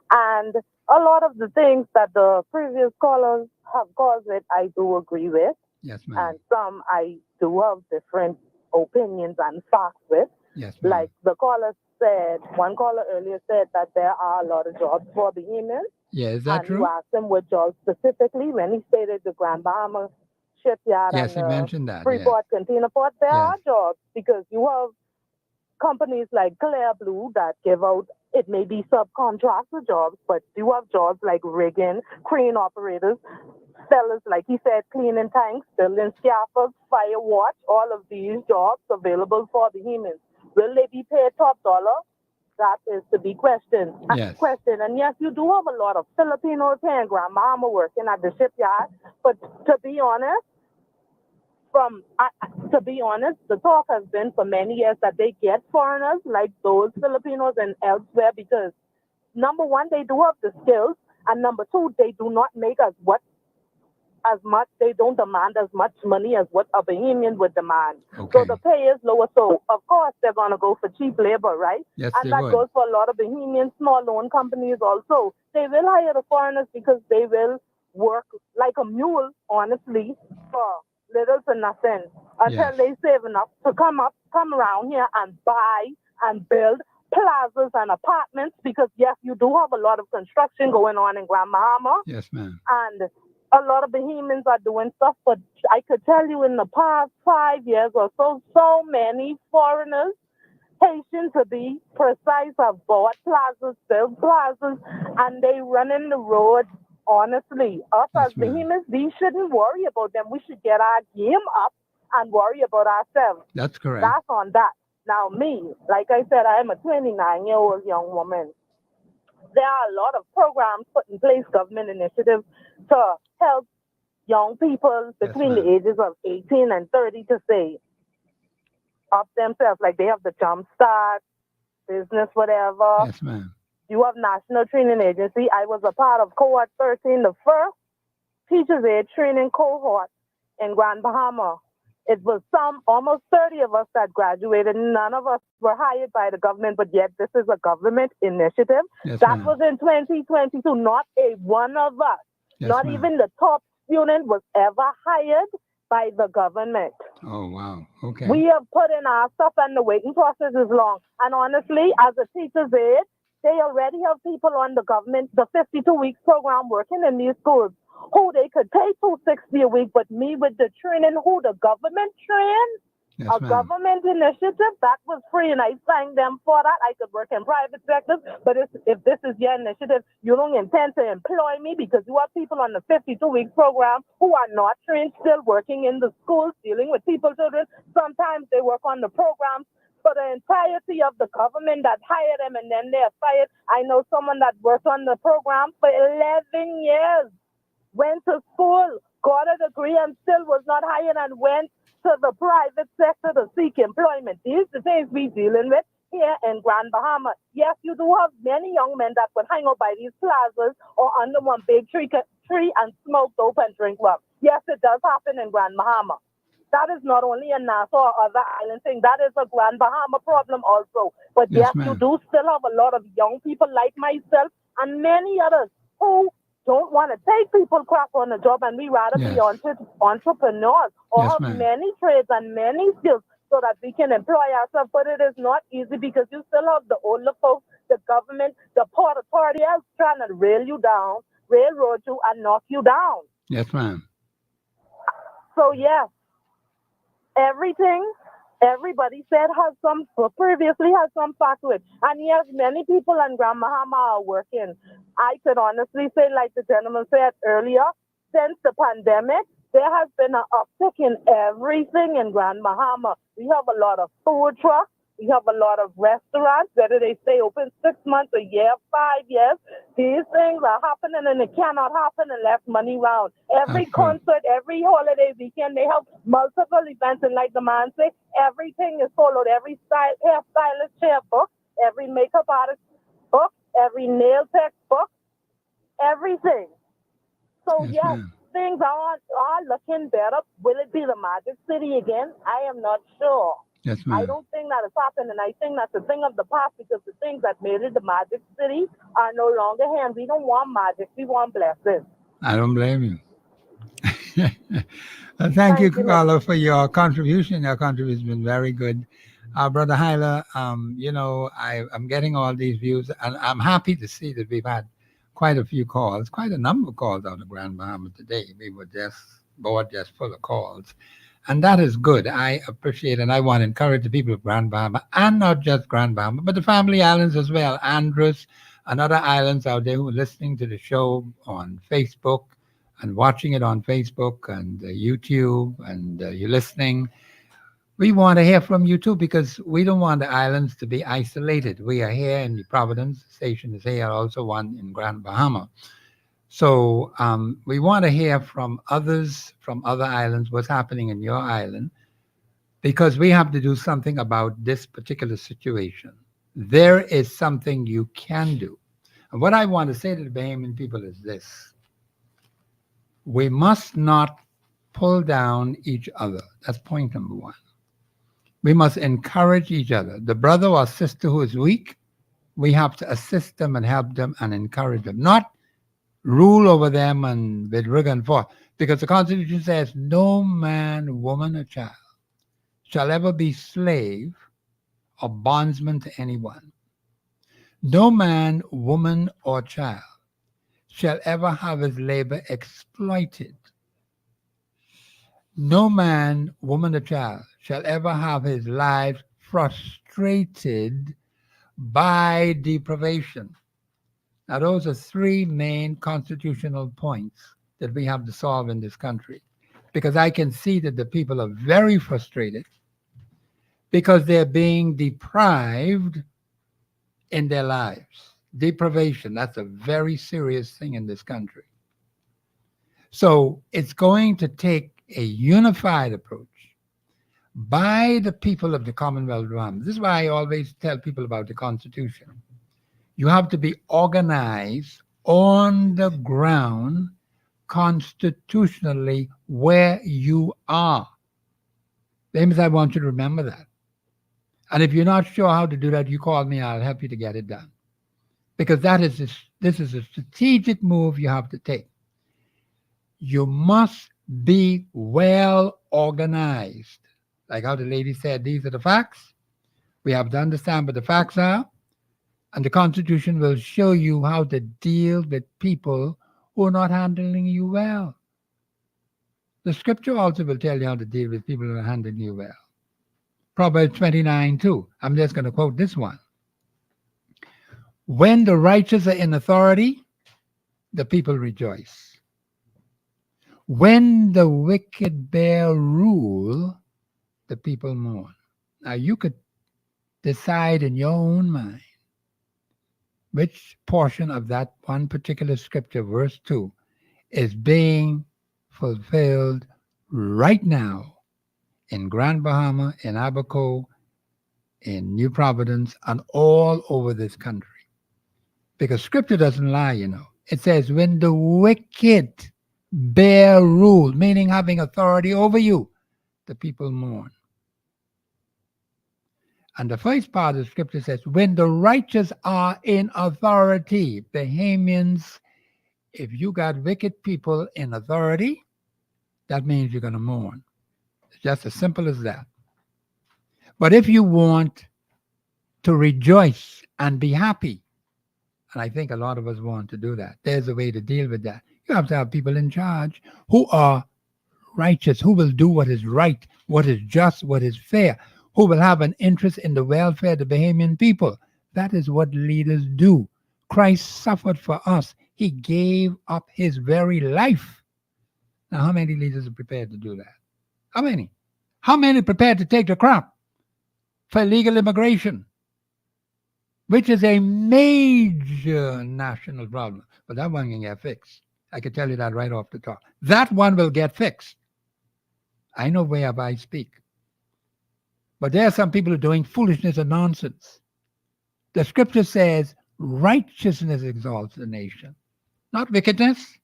And a lot of the things that the previous callers have called with, I do agree with. Yes, ma'am. And some I do have different opinions and facts with. Yes, ma'am. Like the caller said, one caller earlier said that there are a lot of jobs for Bahamians. Yeah, is that and true? You asked him what jobs specifically when he stated the Grand Bahama shipyard Yes, and he mentioned that. Freeport container port. There Yes. are jobs because you have companies like Clear Blue that give out, it may be subcontractor jobs, but you have jobs like rigging, crane operators, sellers, like he said, cleaning tanks, building scaffolds, fire watch, all of these jobs available for the humans. Will they be paid top dollar? That is to be questioned. Yes. And yes, you do have a lot of Filipinos here in Grand Bahama working at the shipyard. But to be honest, the talk has been for many years that they get foreigners like those Filipinos and elsewhere because, number one, they do have the skills, and number two, they do not make they don't demand as much money as what a Bahamian would demand. Okay. So the pay is lower. So, of course, they're going to go for cheap labor, right? Yes, and they that would. goes for a lot of Bahamian small loan companies also. They will hire the foreigners because they will work like a mule, honestly, for little to nothing until they save enough to come around here and buy and build plazas and apartments because, yes, you do have a lot of construction going on in Grand Bahama. Yes, ma'am. And a lot of Bahamians are doing stuff, but I could tell you in the past 5 years or so, so many foreigners, Haitians to be precise, have bought plazas, built plazas, and they run in the road. Honestly, us as Bahamians, we shouldn't worry about them. We should get our game up and worry about ourselves. That's correct. That's on that. Now, me, like I said, I am a 29-year-old young woman. There are a lot of programs put in place, government initiatives, to help young people between the ages of 18 and 30 to say up themselves. Like they have the Jump Start, business, whatever. Yes, ma'am. You have National Training Agency. I was a part of Cohort 13, the first teachers aid training cohort in Grand Bahama. It was almost 30 of us that graduated. None of us were hired by the government, but yet this is a government initiative. Yes, that ma'am. was in 2022. Not a one of us, Yes, not ma'am. even the top student was ever hired by the government. Oh, wow. Okay. We have put in our stuff and the waiting process is long. And honestly, as a teacher's aide, they already have people on the government, the 52 weeks program working in these schools who they could pay $260 a week, but me with the training, who the government trained, Yes, a ma'am. government initiative, that was free, and I thank them for that. I could work in private sectors, but if this is your initiative, you don't intend to employ me because you have people on the 52 weeks program who are not trained, still working in the schools, dealing with children. Sometimes they work on the programs for the entirety of the government that hired them, and then they're fired. I know someone that worked on the program for 11 years. Went to school, got a degree, and still was not hired, and went to the private sector to seek employment. These are the things we dealing with here in Grand Bahama. Yes, you do have many young men that would hang out by these plazas or under one big tree and smoke dope and drink rum. Yes, it does happen in Grand Bahama. That is not only a Nassau or other island thing. That is a Grand Bahama problem also. But yes, you do still have a lot of young people like myself and many others who don't want to take people crap on the job, and we rather be entrepreneurs or have many trades and many skills so that we can employ ourselves. But it is not easy because you still have the older folks, the government, the port authority else trying to railroad you and knock you down. Yes, ma'am. So yes, everybody said previously has some fact to it. And yes, many people in Grand Bahama are working. I could honestly say, like the gentleman said earlier, since the pandemic, there has been an uptick in everything in Grand Bahama. We have a lot of food trucks. We have a lot of restaurants, whether they stay open 6 months, a year, 5 years. These things are happening, and it cannot happen unless money round. Every concert, every holiday weekend, they have multiple events. And like the man said, everything is followed. Every hairstylist chair book, every makeup artist book, every nail tech book, everything. So yes, things are looking better. Will it be the Magic City again? I am not sure. Yes, ma'am. I don't think that has happened, and I think that's a thing of the past because the things that made it the Magic City are no longer here, and we don't want magic. We want blessings. I don't blame you. Thank you, Carla, for your contribution. Your contribution has been very good. Brother Hyla, I'm getting all these views, and I'm happy to see that we've had quite a few calls, quite a number of calls out of Grand Bahama today. We were board just full of calls. And that is good. I appreciate and I want to encourage the people of Grand Bahama, and not just Grand Bahama, but the family islands as well, Andros and other islands out there who are listening to the show on Facebook and watching it on Facebook and YouTube, and you're listening. We want to hear from you too, because we don't want the islands to be isolated. We are here in the Providence. The station is here, also one in Grand Bahama. So we want to hear from others, from other islands, what's happening in your island, because we have to do something about this particular situation. There is something you can do. And what I want to say to the Bahamian people is this. We must not pull down each other. That's point number one. We must encourage each other. The brother or sister who is weak, we have to assist them and help them and encourage them. Not rule over them and with rigor and force. Because the Constitution says no man, woman, or child shall ever be slave or bondsman to anyone. No man, woman, or child shall ever have his labor exploited. No man, woman, or child shall ever have his life frustrated by deprivation. Now, those are three main constitutional points that we have to solve in this country, because I can see that the people are very frustrated because they're being deprived in their lives. Deprivation, that's a very serious thing in this country. So it's going to take a unified approach by the people of the Commonwealth of Bahama. This is why I always tell people about the Constitution. You have to be organized on the ground constitutionally where you are. James, I want you to remember that. And if you're not sure how to do that, you call me, I'll help you to get it done. Because this is a strategic move you have to take. You must be well organized. Like how the lady said, these are the facts. We have to understand what the facts are. And the Constitution will show you how to deal with people who are not handling you well. The Scripture also will tell you how to deal with people who are handling you well. Proverbs 29:2. I'm just going to quote this one. When the righteous are in authority, the people rejoice. When the wicked bear rule, the people mourn. Now you could decide in your own mind which portion of that one particular scripture, verse 2, is being fulfilled right now in Grand Bahama, in Abaco, in New Providence, and all over this country. Because scripture doesn't lie, you know. It says, when the wicked bear rule, meaning having authority over you, the people mourn. And the first part of the scripture says, when the righteous are in authority, Bahamians, if you got wicked people in authority, that means you're going to mourn. It's just as simple as that. But if you want to rejoice and be happy, and I think a lot of us want to do that, there's a way to deal with that. You have to have people in charge who are righteous, who will do what is right, what is just, what is fair, who will have an interest in the welfare of the Bahamian people. That is what leaders do. Christ suffered for us. He gave up his very life. Now, how many leaders are prepared to do that? How many? How many are prepared to take the crap for illegal immigration, which is a major national problem? But that one can get fixed. I can tell you that right off the top. That one will get fixed. I know whereof I speak. But there are some people who are doing foolishness and nonsense. The scripture says righteousness exalts the nation, not wickedness.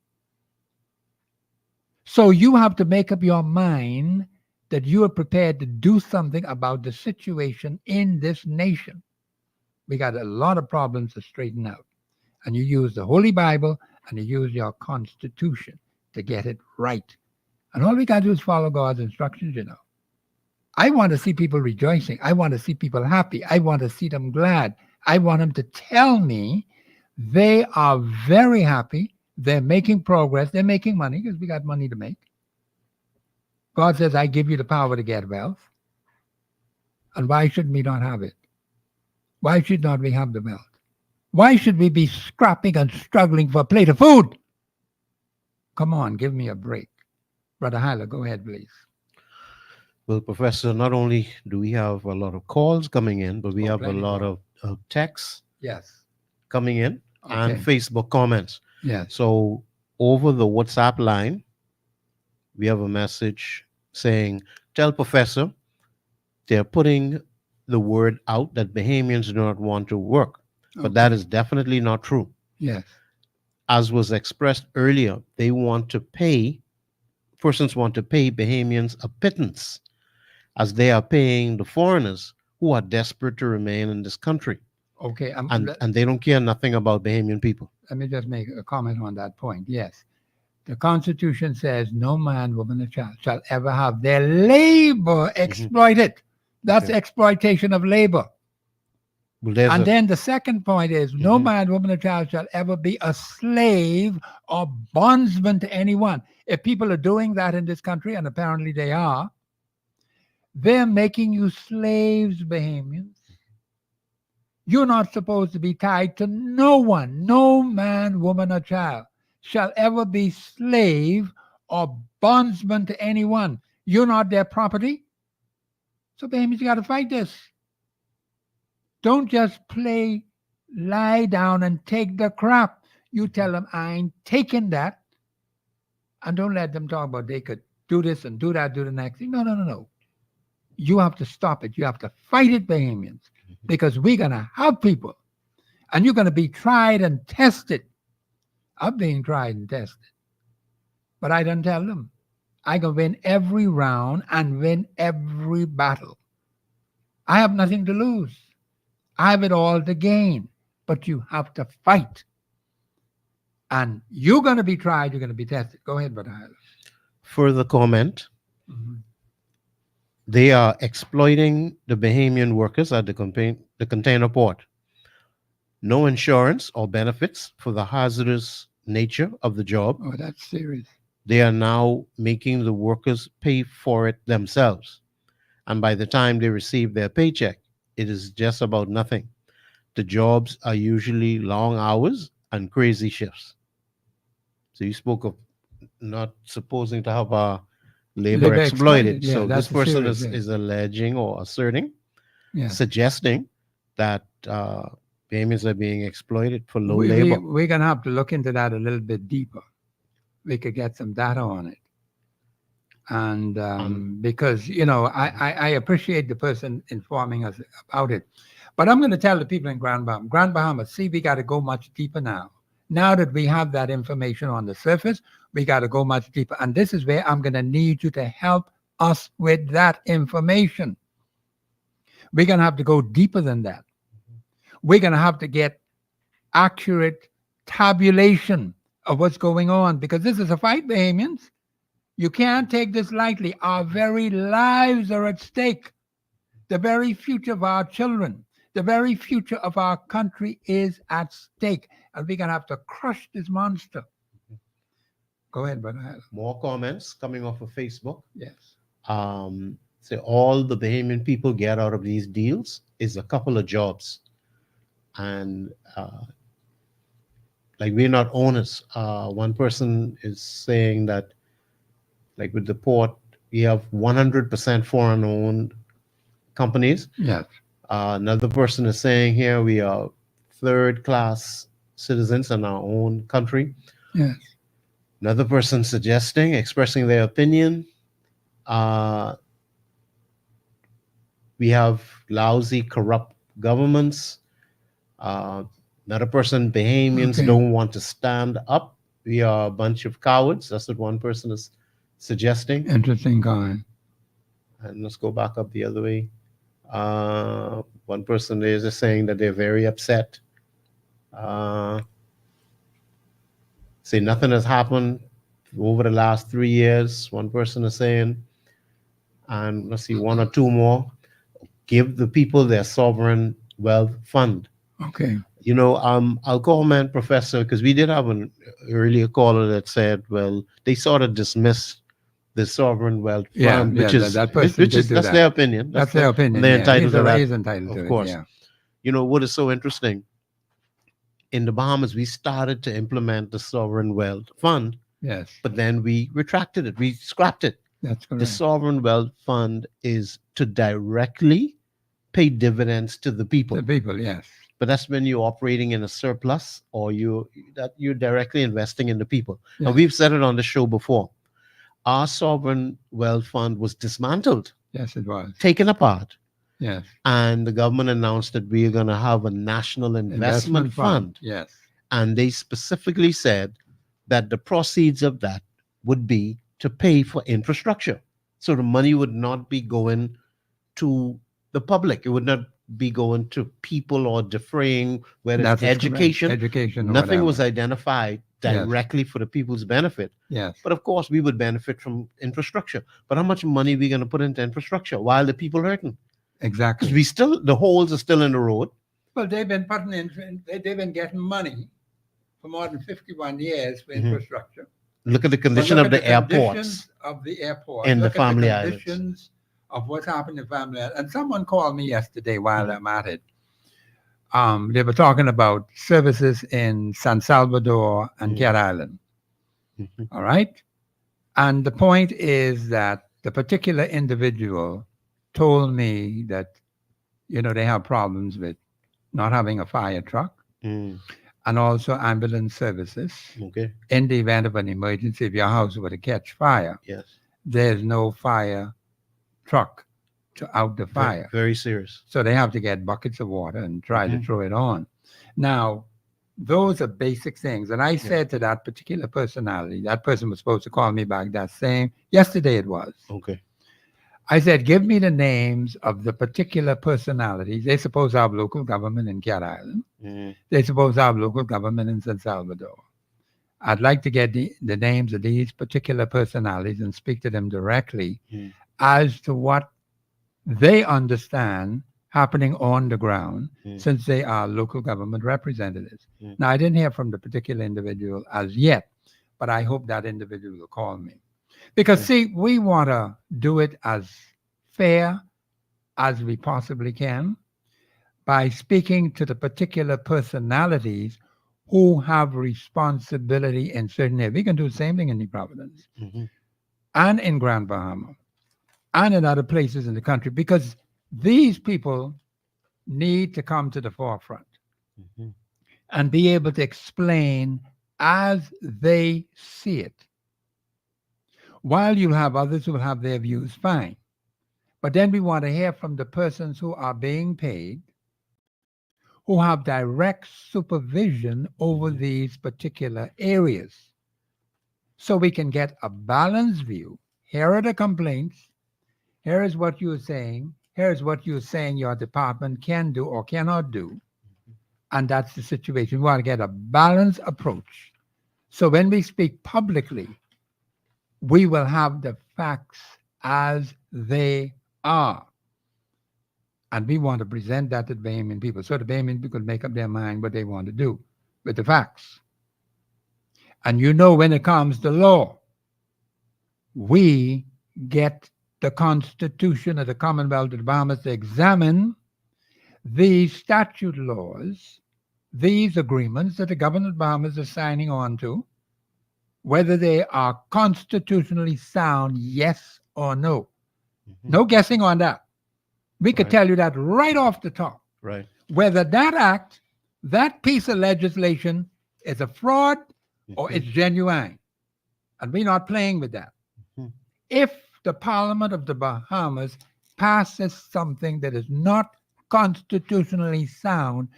So you have to make up your mind that you are prepared to do something about the situation in this nation. We got a lot of problems to straighten out. And you use the Holy Bible and you use your Constitution to get it right. And all we got to do is follow God's instructions, you know. I want to see people rejoicing. I want to see people happy. I want to see them glad. I want them to tell me they are very happy. They're making progress. They're making money because we got money to make. God says, I give you the power to get wealth. And why should we not have it? Why should not we have the wealth? Why should we be scrapping and struggling for a plate of food? Come on, give me a break. Brother Hyler, go ahead, please. Well, Professor, not only do we have a lot of calls coming in, but we have a lot of texts coming in and Facebook comments. Yes. So over the WhatsApp line, we have a message saying, tell Professor they're putting the word out that Bahamians do not want to work. But that is definitely not true. Yes. As was expressed earlier, they want to pay, persons want to pay Bahamians a pittance, as they are paying the foreigners who are desperate to remain in this country. Okay. And they don't care nothing about Bahamian people. Let me just make a comment on that point. Yes. The Constitution says no man, woman, or child shall ever have their labor exploited. That's exploitation of labor. Well, and then the second point is no man, woman, or child shall ever be a slave or bondsman to anyone. If people are doing that in this country, and apparently they are, they're making you slaves, Bahamians. You're not supposed to be tied to no one. No man, woman, or child shall ever be slave or bondsman to anyone. You're not their property. So, Bahamians, you got to fight this. Don't just lie down and take the crap. You tell them, I ain't taking that. And don't let them talk about they could do this and do that, do the next thing. No. You have to stop it. You have to fight it, Bahamians, because we're going to have people. And you're going to be tried and tested. I'm being tried and tested. But I don't tell them. I can win every round and win every battle. I have nothing to lose. I have it all to gain. But you have to fight. And you're going to be tried. You're going to be tested. Go ahead, Brother Hyler. Further comment. They are exploiting the Bahamian workers at the container port. No insurance or benefits for the hazardous nature of the job. Oh, that's serious. They are now making the workers pay for it themselves. And by the time they receive their paycheck, it is just about nothing. The jobs are usually long hours and crazy shifts. So you spoke of not supposing to have a labor exploited. Yeah, so this person serious, is alleging or asserting, yeah, suggesting that Bahamians are being exploited for low labor. We're going to have to look into that a little bit deeper. We could get some data on it. And because, I appreciate the person informing us about it. But I'm going to tell the people in Grand Bahama, see, we got to go much deeper now. Now that we have that information on the surface, we got to go much deeper. And this is where I'm going to need you to help us with that information. We're going to have to go deeper than that. We're going to have to get accurate tabulation of what's going on, because this is a fight, Bahamians. You can't take this lightly. Our very lives are at stake. The very future of our children, the very future of our country is at stake. And we're going to have to crush this monster. Go ahead, brother. More comments coming off of Facebook. Yes. Say all the Bahamian people get out of these deals is a couple of jobs. And like, we're not owners. One person is saying that, like with the port, we have 100% foreign-owned companies. Yes. Another person is saying here we are third-class citizens in our own country. Yes. Another person expressing their opinion. We have lousy, corrupt governments. Another person, Bahamians don't want to stand up. We are a bunch of cowards. That's what one person is suggesting. Interesting guy. And let's go back up the other way. One person is just saying that they're very upset. Say nothing has happened over the last 3 years. One person is saying, and let's see, one or two more. Give the people their sovereign wealth fund. Okay. I'll comment, Professor, because we did have an earlier caller that said, well, they sort of dismissed the sovereign wealth fund, which is that's their opinion. That's their opinion. They're entitled to that. He's entitled to of course. It, yeah. What is so interesting? In the Bahamas, we started to implement the sovereign wealth fund. Yes. But then we retracted it. We scrapped it. That's correct. The sovereign wealth fund is to directly pay dividends to the people. The people, yes. But that's when you're operating in a surplus, or you're directly investing in the people. Yes. And we've said it on the show before. Our sovereign wealth fund was dismantled. Yes, it was. Taken apart. Yes. And the government announced that we are going to have a national investment fund. Yes. And they specifically said that the proceeds of that would be to pay for infrastructure. So the money would not be going to the public. It would not be going to people or defraying, whether it's education. Education. Nothing was identified directly for the people's benefit. Yes. But of course, we would benefit from infrastructure. But how much money are we going to put into infrastructure while the people are hurting? Exactly. Because the holes are still in the road. Well, they've been getting money for more than 51 years for infrastructure. Look at the condition of the airports. Of the airport. And the Look family at the islands. Conditions of what's happened in family islands. And someone called me yesterday while I'm at it. They were talking about services in San Salvador and Cat Island. All right? And the point is that the particular individual told me that, they have problems with not having a fire truck and also ambulance services. Okay. In the event of an emergency, if your house were to catch fire, yes, there's no fire truck to out the fire. Very serious. So they have to get buckets of water and try to throw it on. Now, those are basic things. And I said to that particular personality, that person was supposed to call me back that same, yesterday it was. Okay. I said, give me the names of the particular personalities. They're supposed to have local government in Cat Island. They're supposed to have local government in San Salvador. I'd like to get the names of these particular personalities and speak to them directly as to what they understand happening on the ground, since they are local government representatives. Now, I didn't hear from the particular individual as yet, but I hope that individual will call me. Because, see, we want to do it as fair as we possibly can by speaking to the particular personalities who have responsibility in certain areas. We can do the same thing in New Providence and in Grand Bahama and in other places in the country, because these people need to come to the forefront and be able to explain as they see it While you'll have others who will have their views, fine. But then we want to hear from the persons who are being paid, who have direct supervision over these particular areas. So we can get a balanced view. Here are the complaints. Here is what you're saying. Here is what you're saying your department can do or cannot do. And that's the situation. We want to get a balanced approach. So when we speak publicly, we will have the facts as they are. And we want to present that to the Bahamian people. So the Bahamian people make up their mind what they want to do with the facts. And you know, when it comes to law, we get the Constitution of the Commonwealth of the Bahamas to examine these statute laws, these agreements that the government of Bahamas is signing on to, whether they are constitutionally sound, yes or no. No guessing on that. We could tell you that right off the top. Right. Whether that act, that piece of legislation is a fraud or it's genuine. And we're not playing with that. If the Parliament of the Bahamas passes something that is not constitutionally sound,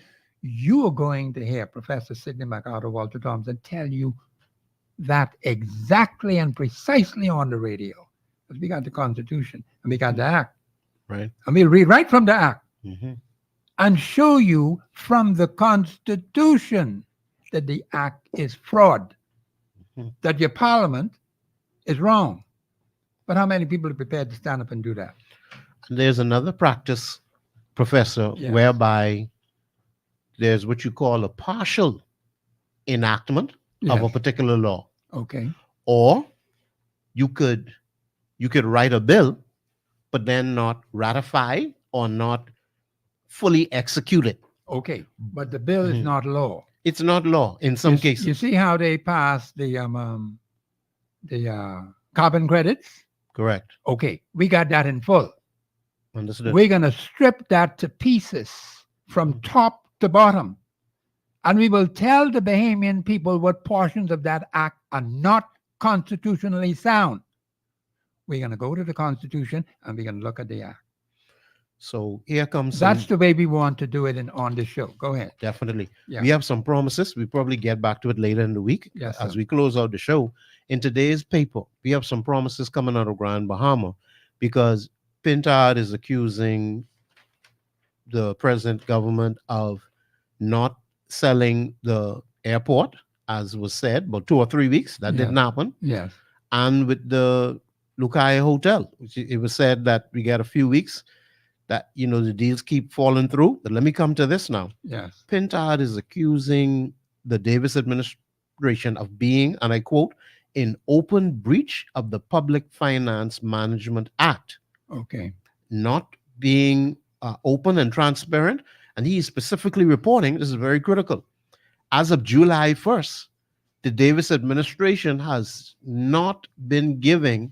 you are going to hear Professor Sidney MacArthur Walter Thompson tell you that exactly and precisely on the radio. Because we got the Constitution and we got the Act. Right. And we'll read right from the Act and show you from the Constitution that the Act is fraud, that your Parliament is wrong. But how many people are prepared to stand up and do that? There's another practice, Professor, whereby there's what you call a partial enactment of a particular law. Okay. Or you could write a bill, but then not ratify or not fully execute it. Okay, but the bill is not law. It's not law in some cases. You see how they passed the carbon credits? Correct. Okay, we got that in full. Understood. We're going to strip that to pieces from top to bottom. And we will tell the Bahamian people what portions of that act are not constitutionally sound. We're going to go to the Constitution and we're going to look at the act. So here comes That's the way we want to do it on the show. Go ahead. Definitely. Yeah. We have some promises. We probably get back to it later in the week as we close out the show. In today's paper, we have some promises coming out of Grand Bahama because Pintard is accusing the present government of not selling the airport, as was said, about 2 or 3 weeks. That didn't happen. Yes. And with the Lukai Hotel, it was said that we get a few weeks that, the deals keep falling through. But let me come to this now. Yes. Pintard is accusing the Davis administration of being, and I quote, in open breach of the Public Finance Management Act. Okay. Not being open and transparent. And he is specifically reporting, this is very critical, as of July 1st, the Davis administration has not been giving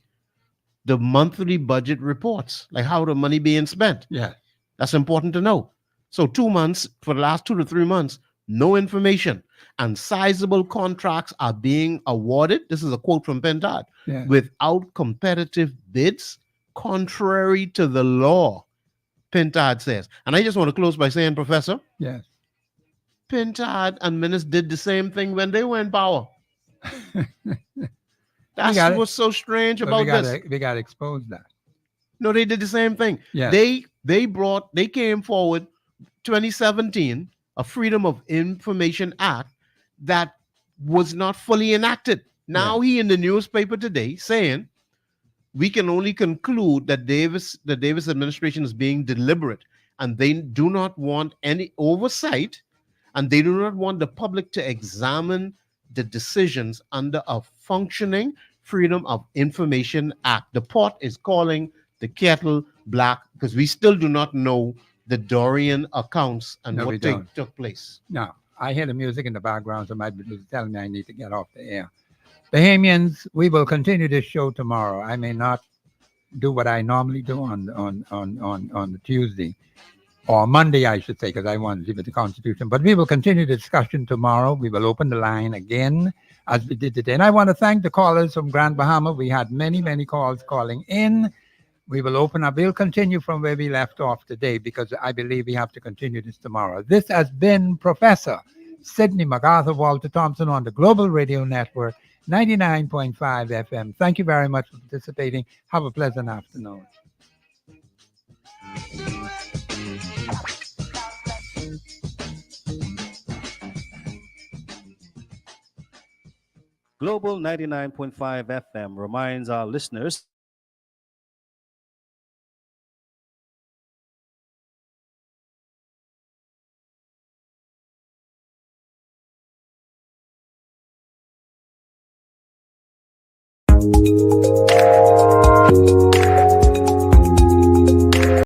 the monthly budget reports, like how the money being spent. Yeah. That's important to know. So 2 months, for the last 2 to 3 months, no information. And sizable contracts are being awarded. This is a quote from Pintard. Yeah. Without competitive bids, contrary to the law, Pintard says. And I just want to close by saying, Professor, yes, Pintard and Minnis did the same thing when they were in power. That's what's so strange about this. We got to expose that. No, they did the same thing. Yeah. They came forward 2017, a Freedom of Information Act that was not fully enacted. Now he in the newspaper today saying we can only conclude that the Davis administration is being deliberate and they do not want any oversight and they do not want the public to examine the decisions under a functioning Freedom of Information Act. The pot is calling the kettle black because we still do not know the Dorian accounts and what took place. Now, I hear the music in the background, so my producer is telling me I need to get off the air. Bahamians, we will continue this show tomorrow. I may not do what I normally do on the Tuesday, or Monday, I should say, because I want to see with the Constitution. But we will continue the discussion tomorrow. We will open the line again as we did today. And I want to thank the callers from Grand Bahama. We had many, many calls calling in. We will open up. We'll continue from where we left off today because I believe we have to continue this tomorrow. This has been Professor Sidney MacArthur Walter Thompson on the Global Radio Network, 99.5 FM. Thank you very much for participating. Have a pleasant afternoon. Global 99.5 FM reminds our listeners